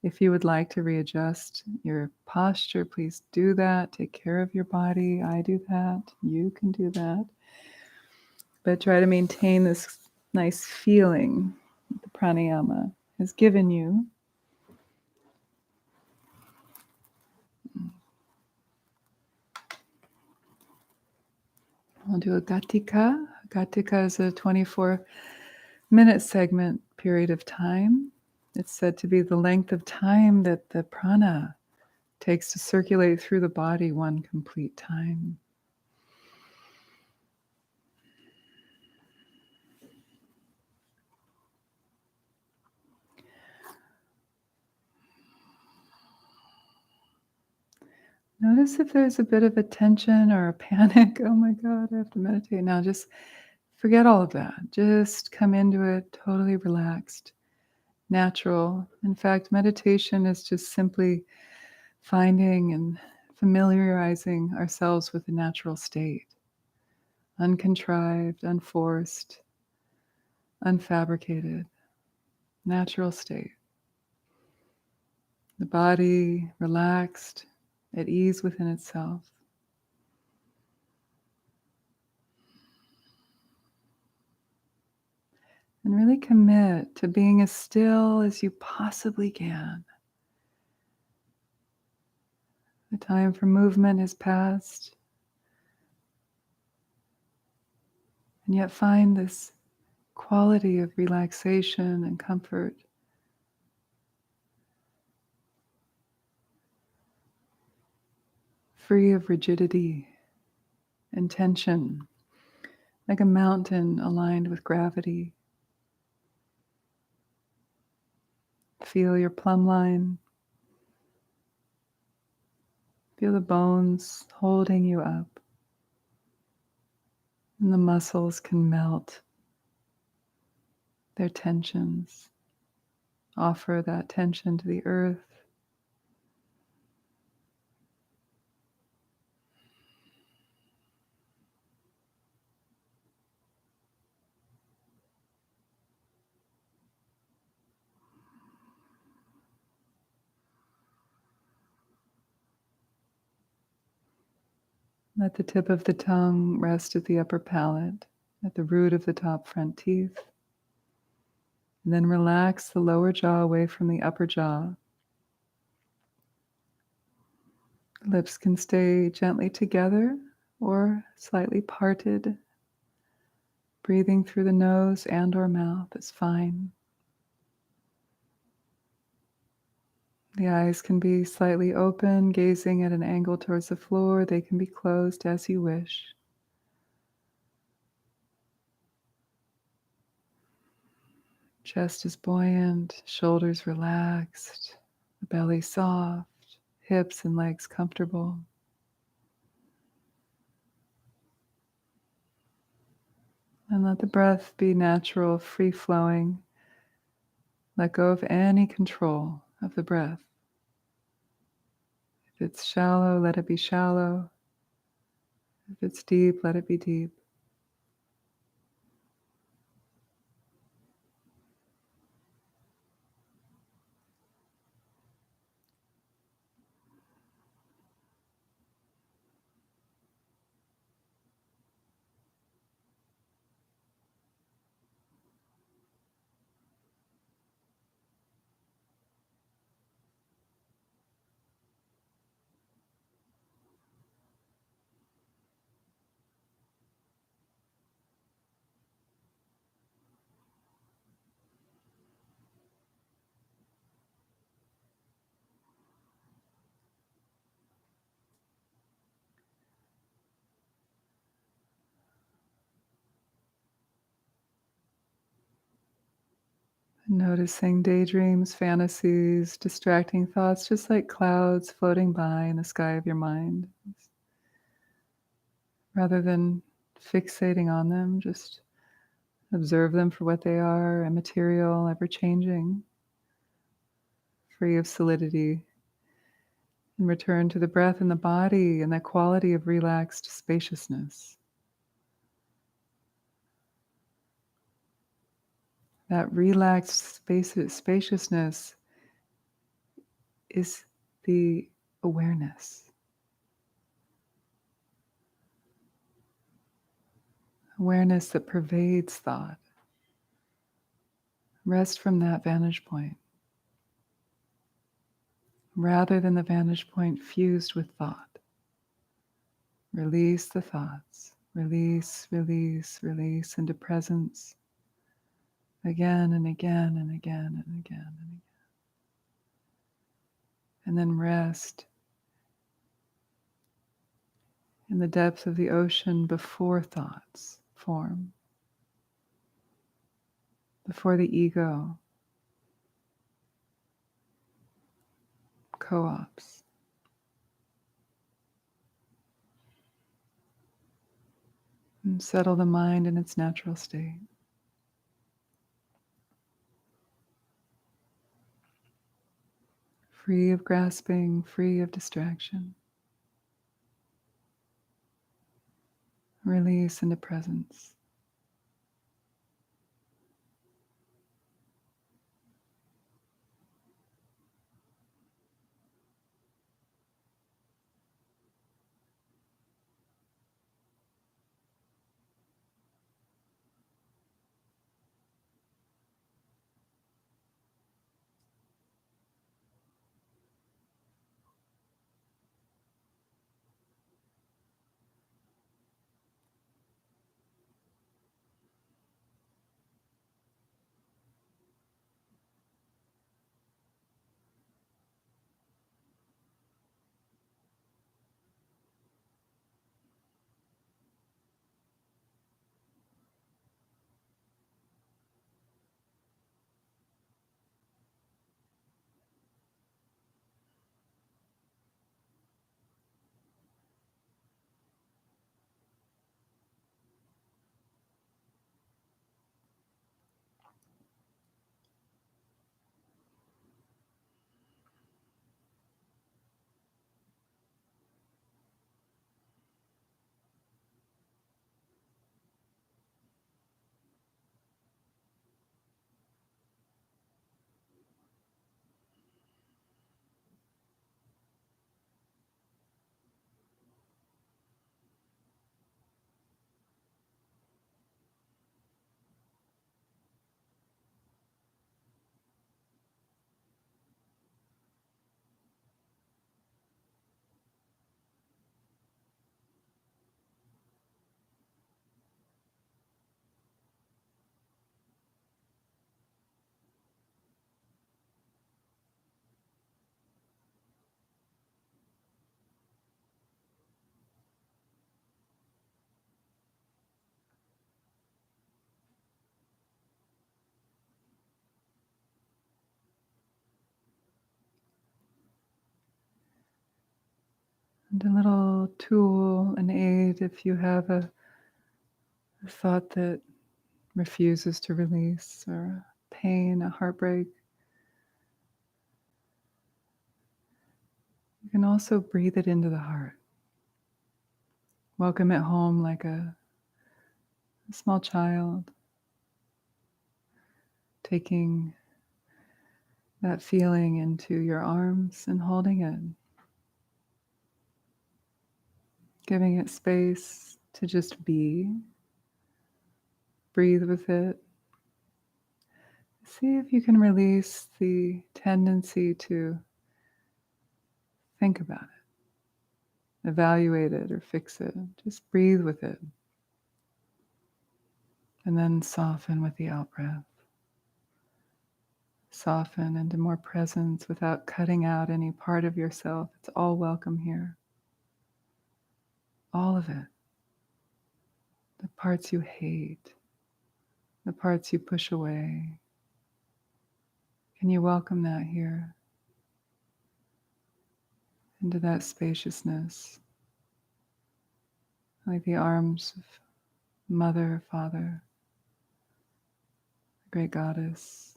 If you would like to readjust your posture, please do that. Take care of your body. I do that. You can do that. But try to maintain this nice feeling that the pranayama has given you. I'll do a gatika. Gatika is a 24-minute segment period of time. It's said to be the length of time that the prana takes to circulate through the body one complete time. Notice if there's a bit of a tension or a panic. Oh my God, I have to meditate now. Just forget all of that. Just come into it totally relaxed, natural. In fact, meditation is just simply finding and familiarizing ourselves with the natural state, uncontrived, unforced, unfabricated, natural state. The body relaxed, at ease within itself. And really commit to being as still as you possibly can. The time for movement has passed. And yet find this quality of relaxation and comfort. Free of rigidity and tension, like a mountain aligned with gravity. Feel your plumb line. Feel the bones holding you up. And the muscles can melt their tensions. Offer that tension to the earth. Let the tip of the tongue rest at the upper palate, at the root of the top front teeth. And then relax the lower jaw away from the upper jaw. Lips can stay gently together or slightly parted. Breathing through the nose and or mouth is fine. The eyes can be slightly open, gazing at an angle towards the floor. They can be closed as you wish. Chest is buoyant, shoulders relaxed, the belly soft, hips and legs comfortable. And let the breath be natural, free-flowing. Let go of any control of the breath. If it's shallow, let it be shallow. If it's deep, let it be deep. Noticing daydreams, fantasies, distracting thoughts, just like clouds floating by in the sky of your mind. Rather than fixating on them, just observe them for what they are, immaterial, ever-changing, free of solidity. And return to the breath and the body and that quality of relaxed spaciousness. That relaxed spaciousness is the awareness. Awareness that pervades thought. Rest from that vantage point, rather than the vantage point fused with thought. Release the thoughts. Release, release, release into presence. Again and again and again and again and again. And then rest in the depth of the ocean before thoughts form, before the ego co-ops. And settle the mind in its natural state. Free of grasping, free of distraction. Release into presence. And a little tool, an aid, if you have a thought that refuses to release, or a pain, a heartbreak. You can also breathe it into the heart. Welcome it home like a small child, taking that feeling into your arms and holding it, giving it space to just be. Breathe with it. See if you can release the tendency to think about it, evaluate it, or fix it. Just breathe with it. And then soften with the out breath. Soften into more presence without cutting out any part of yourself. It's all welcome here. All of it. The parts you hate, the parts you push away. Can you welcome that here? Into that spaciousness, like the arms of Mother, Father, the great goddess.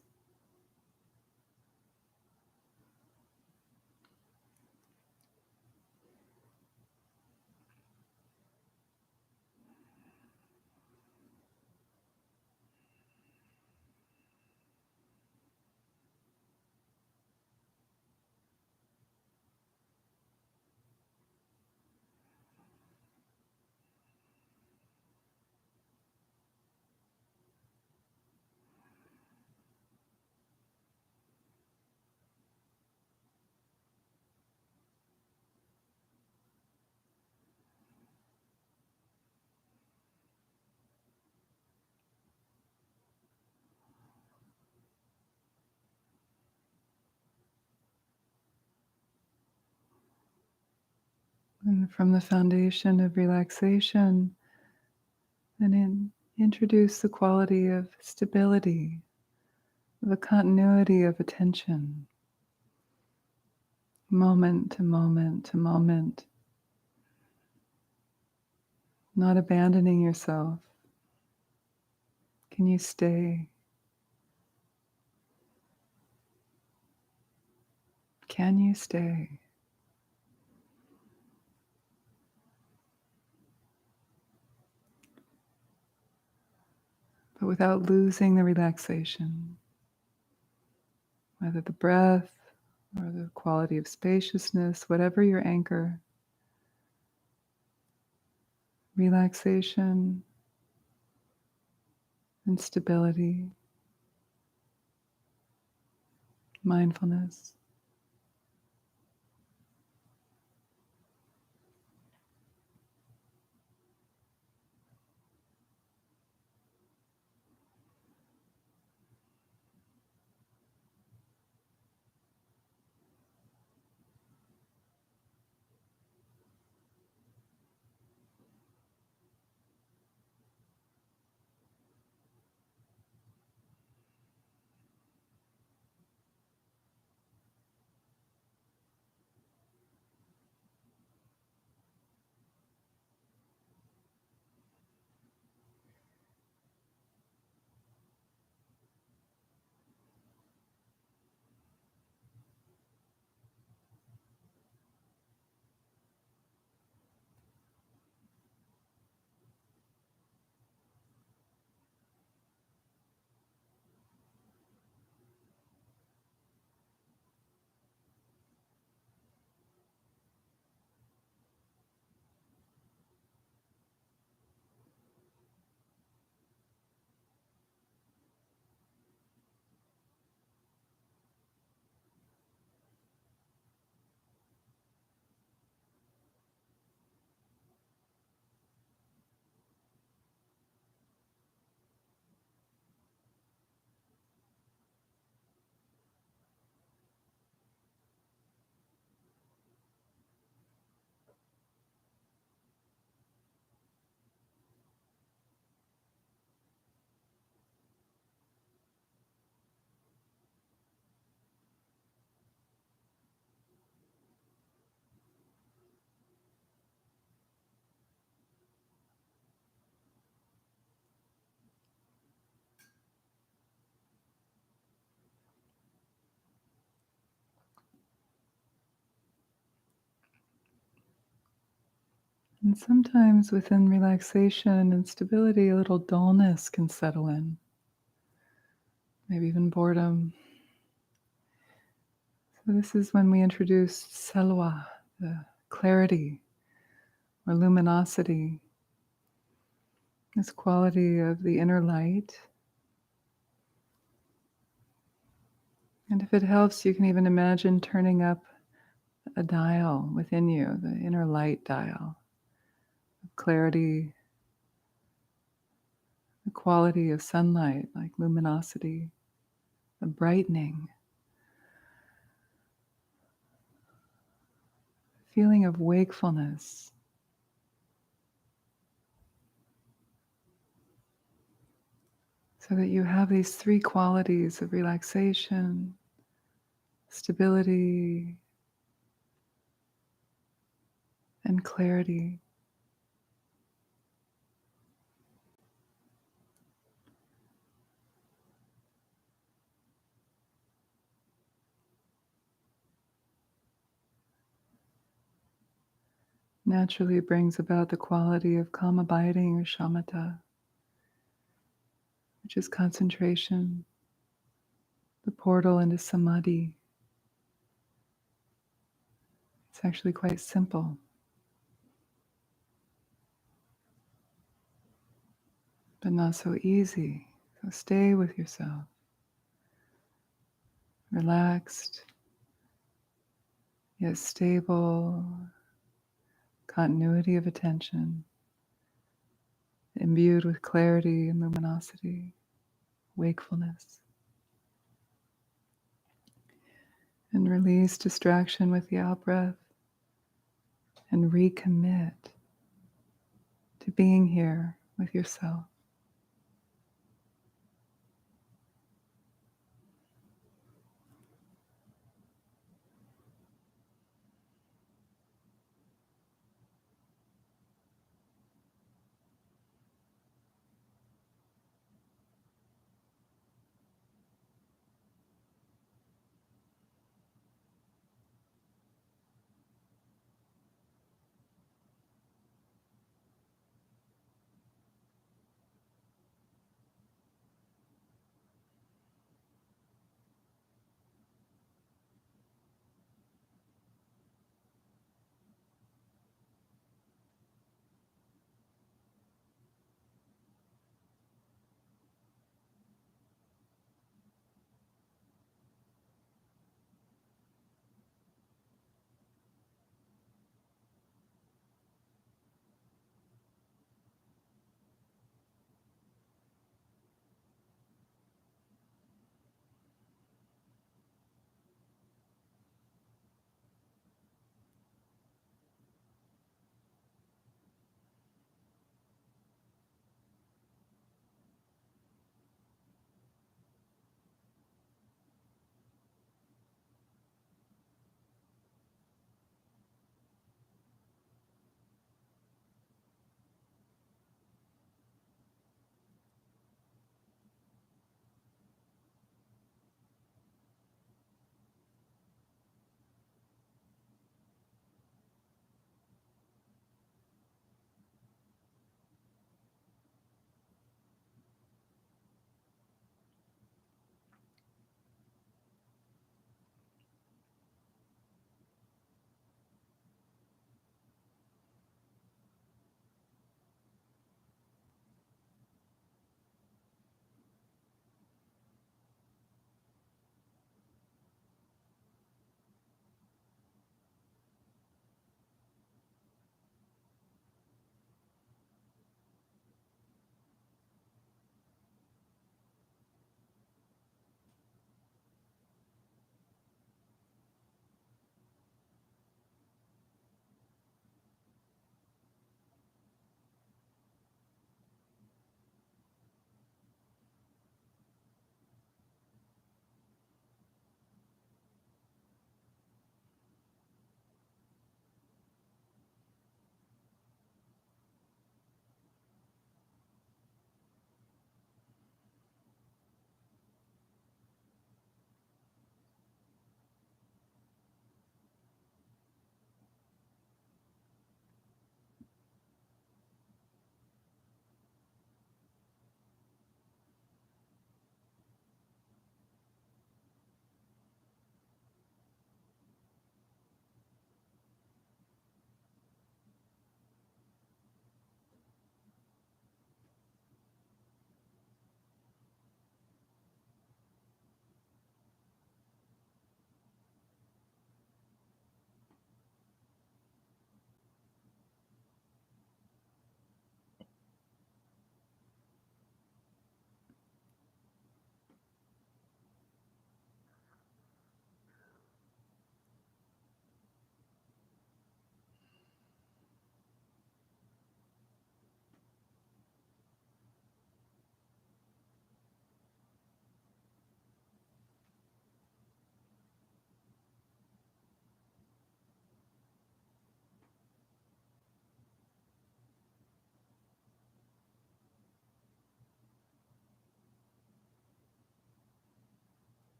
And from the foundation of relaxation, then introduce the quality of stability, of a continuity of attention, moment to moment to moment. not abandoning yourself. Can you stay? Can you stay? But without losing the relaxation, whether the breath or the quality of spaciousness, whatever your anchor, relaxation and stability, mindfulness. And sometimes within relaxation and stability, a little dullness can settle in, maybe even boredom. So this is when we introduce selwa, the clarity or luminosity, this quality of the inner light. And if it helps, you can even imagine turning up a dial within you, the inner light dial, clarity, the quality of sunlight, like luminosity, the brightening, feeling of wakefulness. So that you have these three qualities of relaxation, stability, and clarity. Naturally brings about the quality of calm abiding or shamatha, which is concentration, the portal into samadhi. It's actually quite simple, but not so easy. So stay with yourself, relaxed, yet stable, continuity of attention, imbued with clarity and luminosity, wakefulness. And release distraction with the out-breath and recommit to being here with yourself.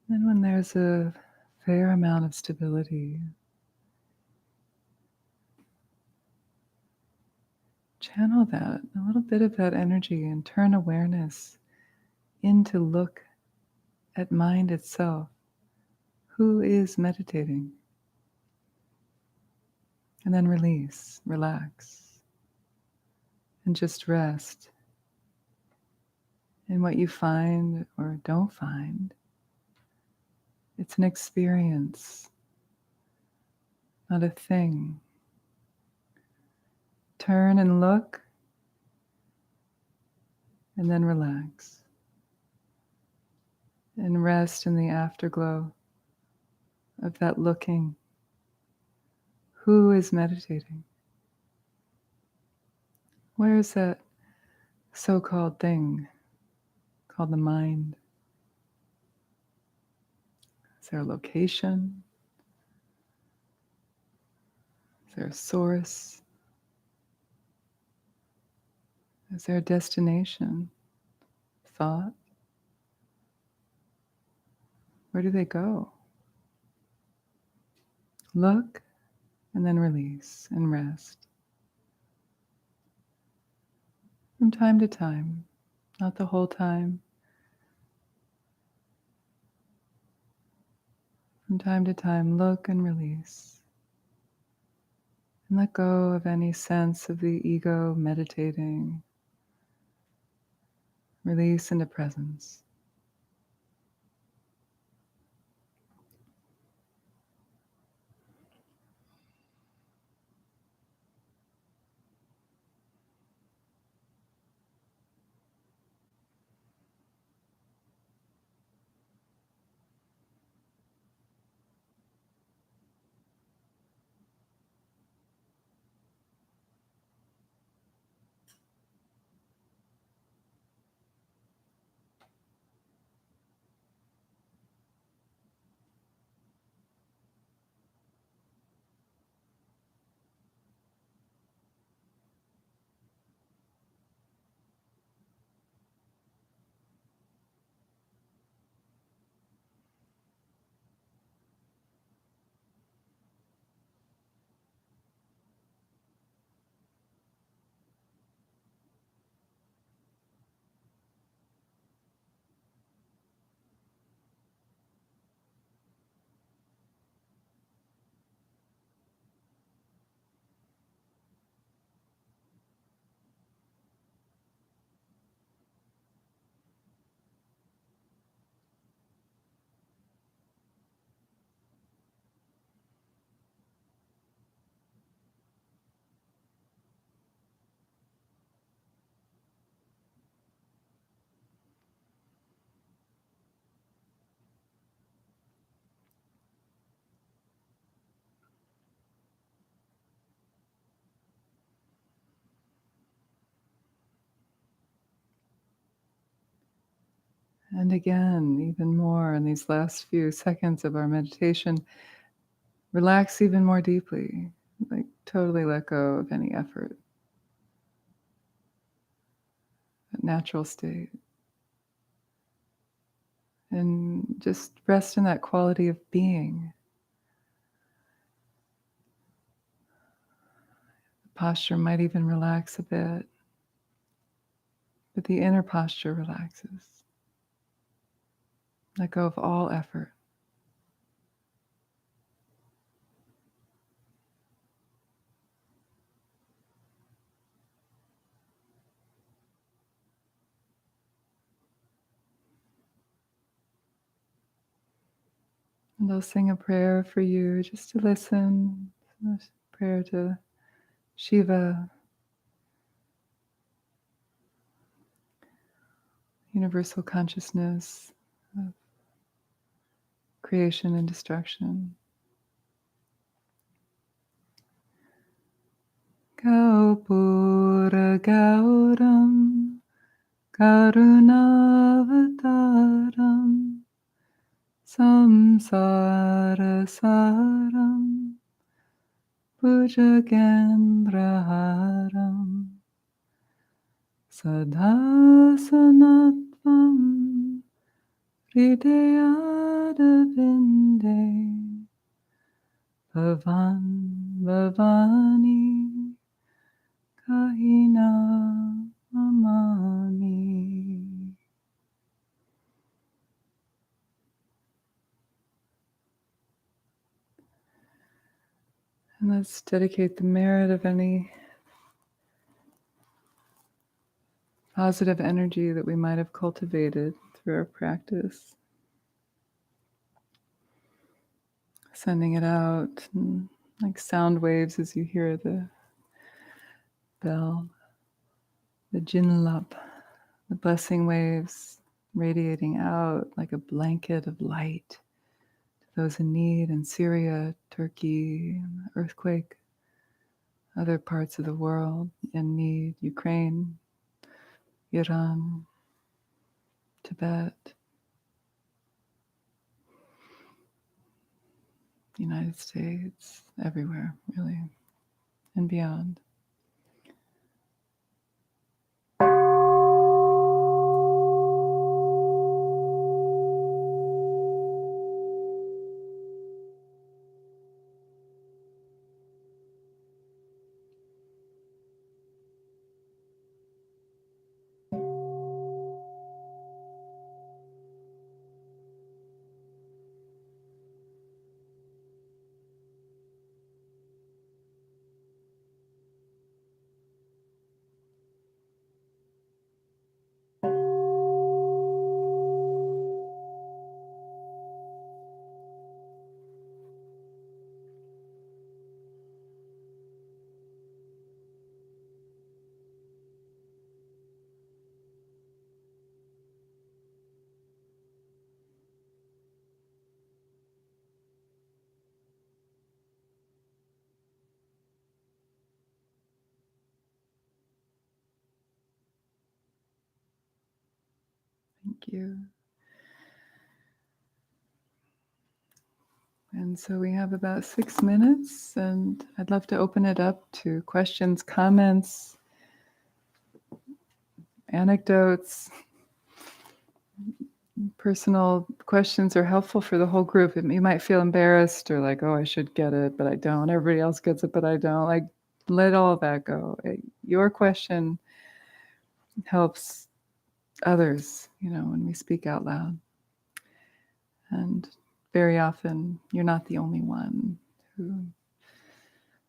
And when there's a fair amount of stability, channel that, a little bit of that energy, and turn awareness in to look at mind itself. Who is meditating? And then release, relax, and just rest. And what you find or don't find, it's an experience, not a thing. Turn and look, and then relax. And rest in the afterglow of that looking. Who is meditating? Where is that so-called thing called the mind? Is there a location? Is there a source? Is there a destination? Thought? Where do they go? Look and then release and rest. From time to time, not the whole time. From time to time, look and release. And let go of any sense of the ego meditating. Release into presence. And again, even more in these last few seconds of our meditation, relax even more deeply, like totally let go of any effort, that natural state. And just rest in that quality of being. The posture might even relax a bit, but the inner posture relaxes. Let go of all effort. And I'll sing a prayer for you just to listen. A prayer to Shiva, universal consciousness of creation and destruction. Gaupura Gauram Karunavataram Samsara Saram Bhujagendraharam Sadhasanatvam Videata Vinde Bhavan Bhavani Kahina Amami. And let's dedicate the merit of any positive energy that we might have cultivated through our practice. Sending it out like sound waves as you hear the bell, the jinlap, the blessing waves radiating out like a blanket of light to those in need in Syria, Turkey, earthquake, other parts of the world in need, Ukraine, Iran, Tibet, United States, everywhere, really, and beyond. Thank you. And so we have about 6 minutes, and I'd love to open it up to questions, comments, anecdotes. Personal questions are helpful for the whole group. You might feel embarrassed or like, oh, I should get it, but I don't. Everybody else gets it, but I don't. Like, let all of that go. Your question helps others, when we speak out loud. And very often, you're not the only one who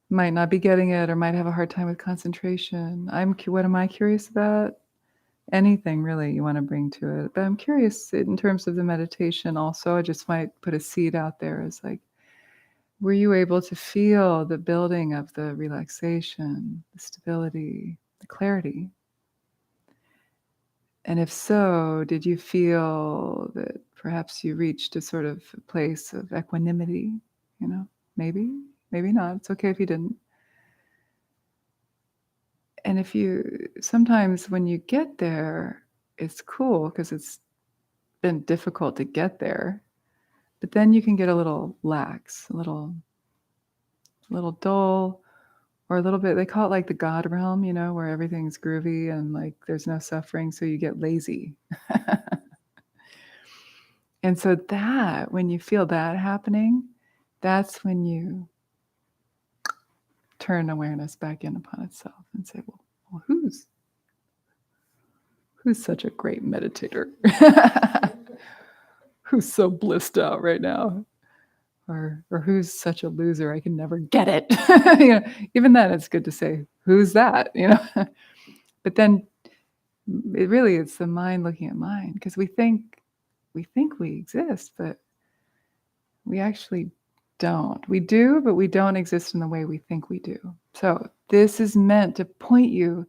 might not be getting it or might have a hard time with concentration. What am I curious about? Anything really you want to bring to it. But I'm curious in terms of the meditation also. I just might put a seed out there as like, were you able to feel the building of the relaxation, the stability, the clarity? And if so, did you feel that perhaps you reached a sort of place of equanimity? Maybe not. It's okay if you didn't. And sometimes when you get there, it's cool because it's been difficult to get there, but then you can get a little lax, a little dull, or a little bit, they call it like the God realm, where everything's groovy and like there's no suffering, so you get lazy. And so when you feel that happening, that's when you turn awareness back in upon itself and say, well, who's such a great meditator? Who's so blissed out right now? Or who's such a loser, I can never get it. Even then it's good to say, who's that? But then it's the mind looking at mind, because we think we exist, but we actually don't. We do, but we don't exist in the way we think we do. So this is meant to point you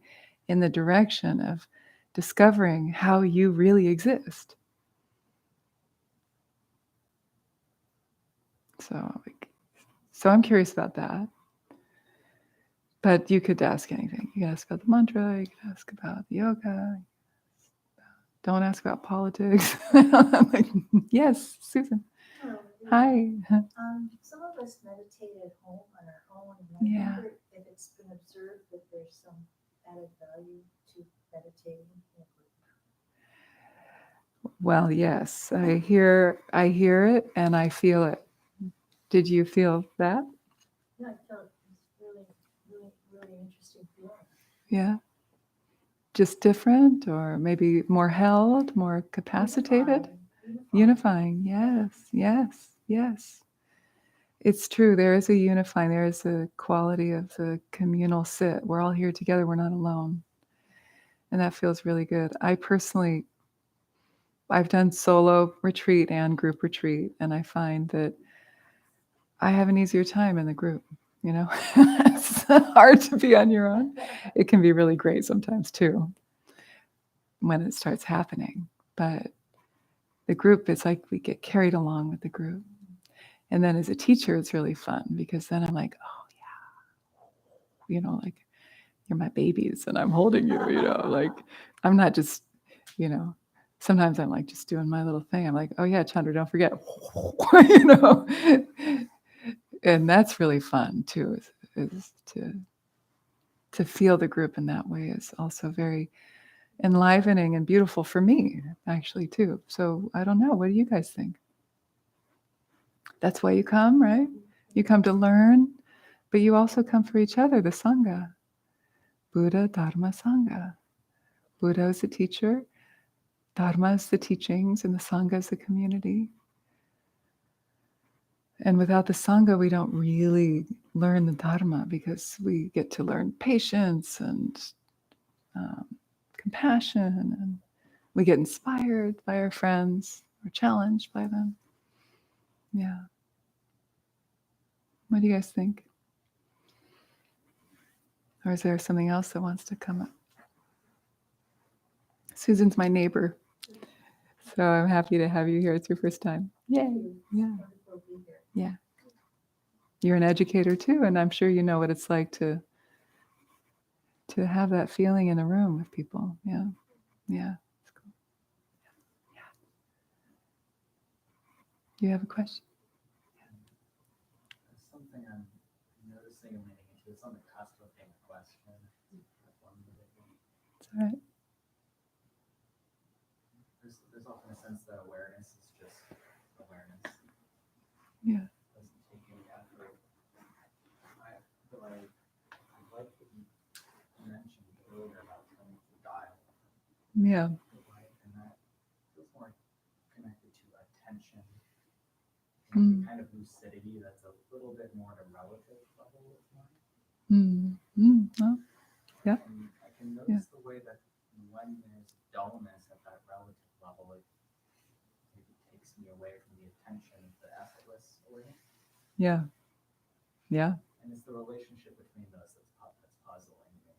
in the direction of discovering how you really exist. So I'm curious about that. But you could ask anything. You could ask about the mantra, you could ask about yoga. Don't ask about politics. I'm like, yes, Susan. Hello. Hi. Some of us meditate at home on our own, and I Yeah. wonder if it's been observed that there's some added value to meditating in a group. Well, yes, I hear it and I feel it. Did you feel that? Yeah, I felt it's really, really, really interesting feeling. Yeah. Just different, or maybe more held, more capacitated? Unifying. Yes, yes, yes. It's true. There is a unifying, there is a quality of the communal sit. We're all here together. We're not alone. And that feels really good. I've done solo retreat and group retreat, and I find that I have an easier time in the group. You know, it's hard to be on your own. It can be really great sometimes too when it starts happening. But the group, it's like we get carried along with the group. And then as a teacher, it's really fun because then I'm like, oh, like you're my babies and I'm holding you, like I'm not just, sometimes I'm like just doing my little thing. I'm like, oh yeah, Chandra, don't forget, and that's really fun too, is to feel the group in that way is also very enlivening and beautiful for me, actually, too. So I don't know. What do you guys think? That's why you come, right? You come to learn, but you also come for each other, the Sangha. Buddha, Dharma, Sangha. Buddha is the teacher, Dharma is the teachings, and the Sangha is the community. And without the Sangha, we don't really learn the Dharma because we get to learn patience and compassion, and we get inspired by our friends or challenged by them. Yeah. What do you guys think? Or is there something else that wants to come up? Susan's my neighbor, so I'm happy to have you here. It's your first time. Yay. Yeah. Yeah. You're an educator too, and I'm sure you know what it's like to have that feeling in a room with people. Yeah. Yeah. It's cool. Yeah. You have a question? Something I'm noticing and leaning into. It's on the cusp of being a question. It's all right. There's often a sense that awareness is just awareness. Yeah. It doesn't take any effort. I feel like what you mentioned earlier about turning to dial. Yeah. And that feels more connected to attention. Kind of lucidity that's a little bit more at a relative level of mind. Oh, yeah. And I can notice the way that when there's dullness at that relative level, it maybe takes me away from the attention of the effortless awareness. Yeah. Yeah. And it's the relationship between those that's puzzling me.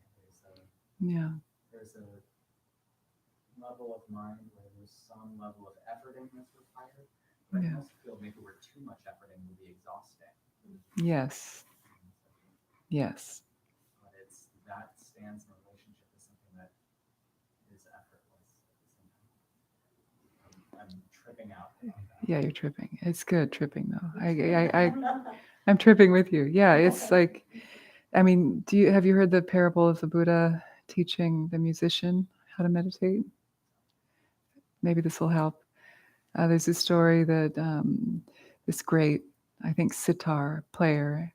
There's a level of mind where there's some level of efforting that's required, but I also feel maybe where too much efforting would be exhausting. Yes. Yes. But it's that stands in relationship to something that is effortless at the same time. I'm tripping out about that. Yeah, you're tripping. It's good tripping though. I'm tripping with you. Yeah, it's like, I mean, have you heard the parable of the Buddha teaching the musician how to meditate? Maybe this will help. There's a story that this great, I think, sitar player,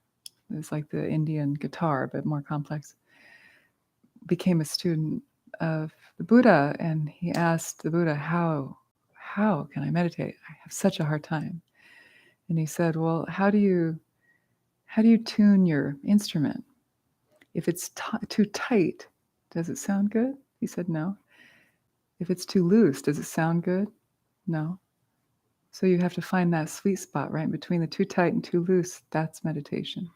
it's like the Indian guitar, but more complex, became a student of the Buddha, and he asked the Buddha, how can I meditate? I have such a hard time. And he said, well, how do you tune your instrument? If it's too tight, does it sound good? He said, no. If it's too loose, does it sound good? No. So you have to find that sweet spot, right? Between the too tight and too loose, that's meditation.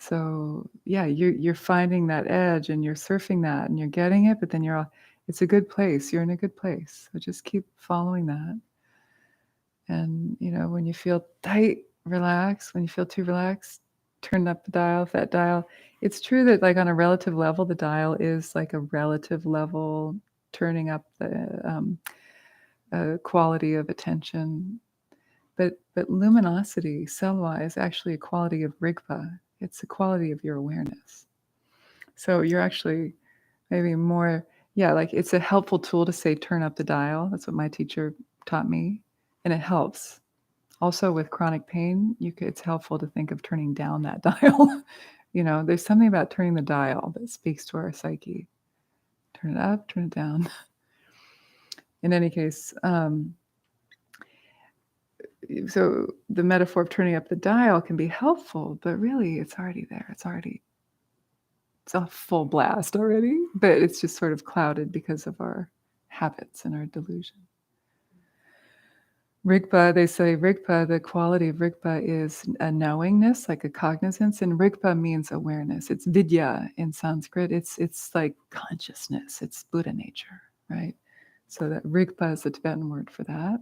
So yeah, you're finding that edge and you're surfing that and you're getting it, but then it's a good place. You're in a good place. So just keep following that. And when you feel tight, relax. When you feel too relaxed, turn up the dial. If that dial, it's true that like on a relative level, the dial is like a relative level, turning up the quality of attention. But luminosity, selva, is actually a quality of rigpa. It's the quality of your awareness. So you're actually maybe more, yeah, like it's a helpful tool to say, turn up the dial. That's what my teacher taught me. And it helps. Also with chronic pain, it's helpful to think of turning down that dial. There's something about turning the dial that speaks to our psyche. Turn it up, turn it down. In any case, so the metaphor of turning up the dial can be helpful, but really it's already there. It's a full blast already, but it's just sort of clouded because of our habits and our delusion. Rigpa, they say Rigpa, the quality of Rigpa is a knowingness, like a cognizance, and Rigpa means awareness. It's vidya in Sanskrit. It's like consciousness. It's Buddha nature, right? So that Rigpa is the Tibetan word for that.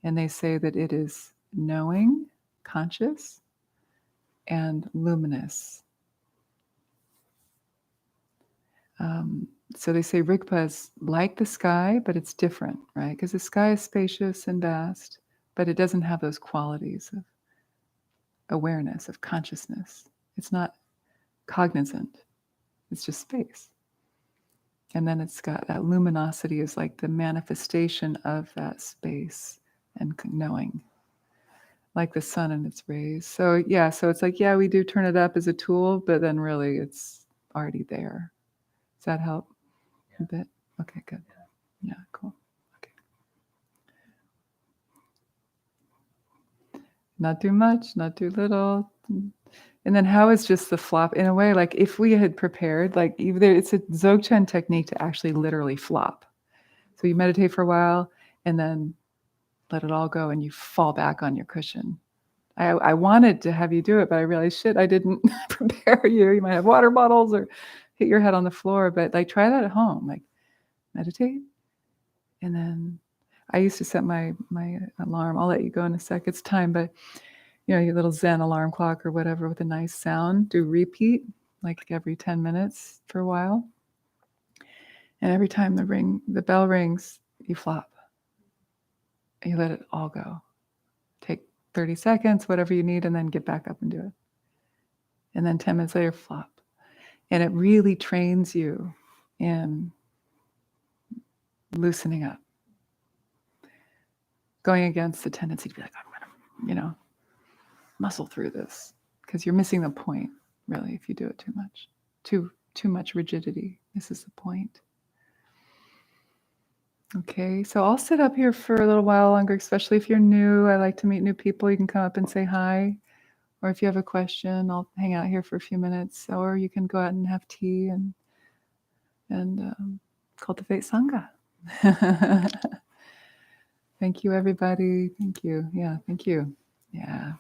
And they say that it is knowing, conscious, and luminous. So they say Rigpa is like the sky, but it's different, right? Because the sky is spacious and vast, but it doesn't have those qualities of awareness, of consciousness. It's not cognizant. It's just space. And then it's got that luminosity is like the manifestation of that space and knowing, like the sun and its rays. So yeah, so it's like, yeah, we do turn it up as a tool, but then really it's already there. Does that help a bit? Okay, good. Yeah, cool. Okay. Not too much, not too little. And then how is just the flop? In a way, like if we had prepared, like either it's a Dzogchen technique to actually literally flop. So you meditate for a while and then let it all go and you fall back on your cushion. I wanted to have you do it, but I realized, shit, I didn't prepare you. You might have water bottles or hit your head on the floor, but like try that at home. Like meditate. And then I used to set my alarm. I'll let you go in a sec. It's time, but your little Zen alarm clock or whatever with a nice sound. Do repeat like every 10 minutes for a while. And every time the bell rings, you flop. And you let it all go. Take 30 seconds, whatever you need, and then get back up and do it. And then 10 minutes later, flop. And it really trains you in loosening up. Going against the tendency to be like, I'm going to, muscle through this. Because you're missing the point, really, if you do it too much. Too much rigidity. This is the point. Okay, so I'll sit up here for a little while longer, especially if you're new. I like to meet new people. You can come up and say hi. Or if you have a question, I'll hang out here for a few minutes. Or you can go out and have tea and cultivate Sangha. Thank you, everybody. Thank you. Yeah, thank you. Yeah.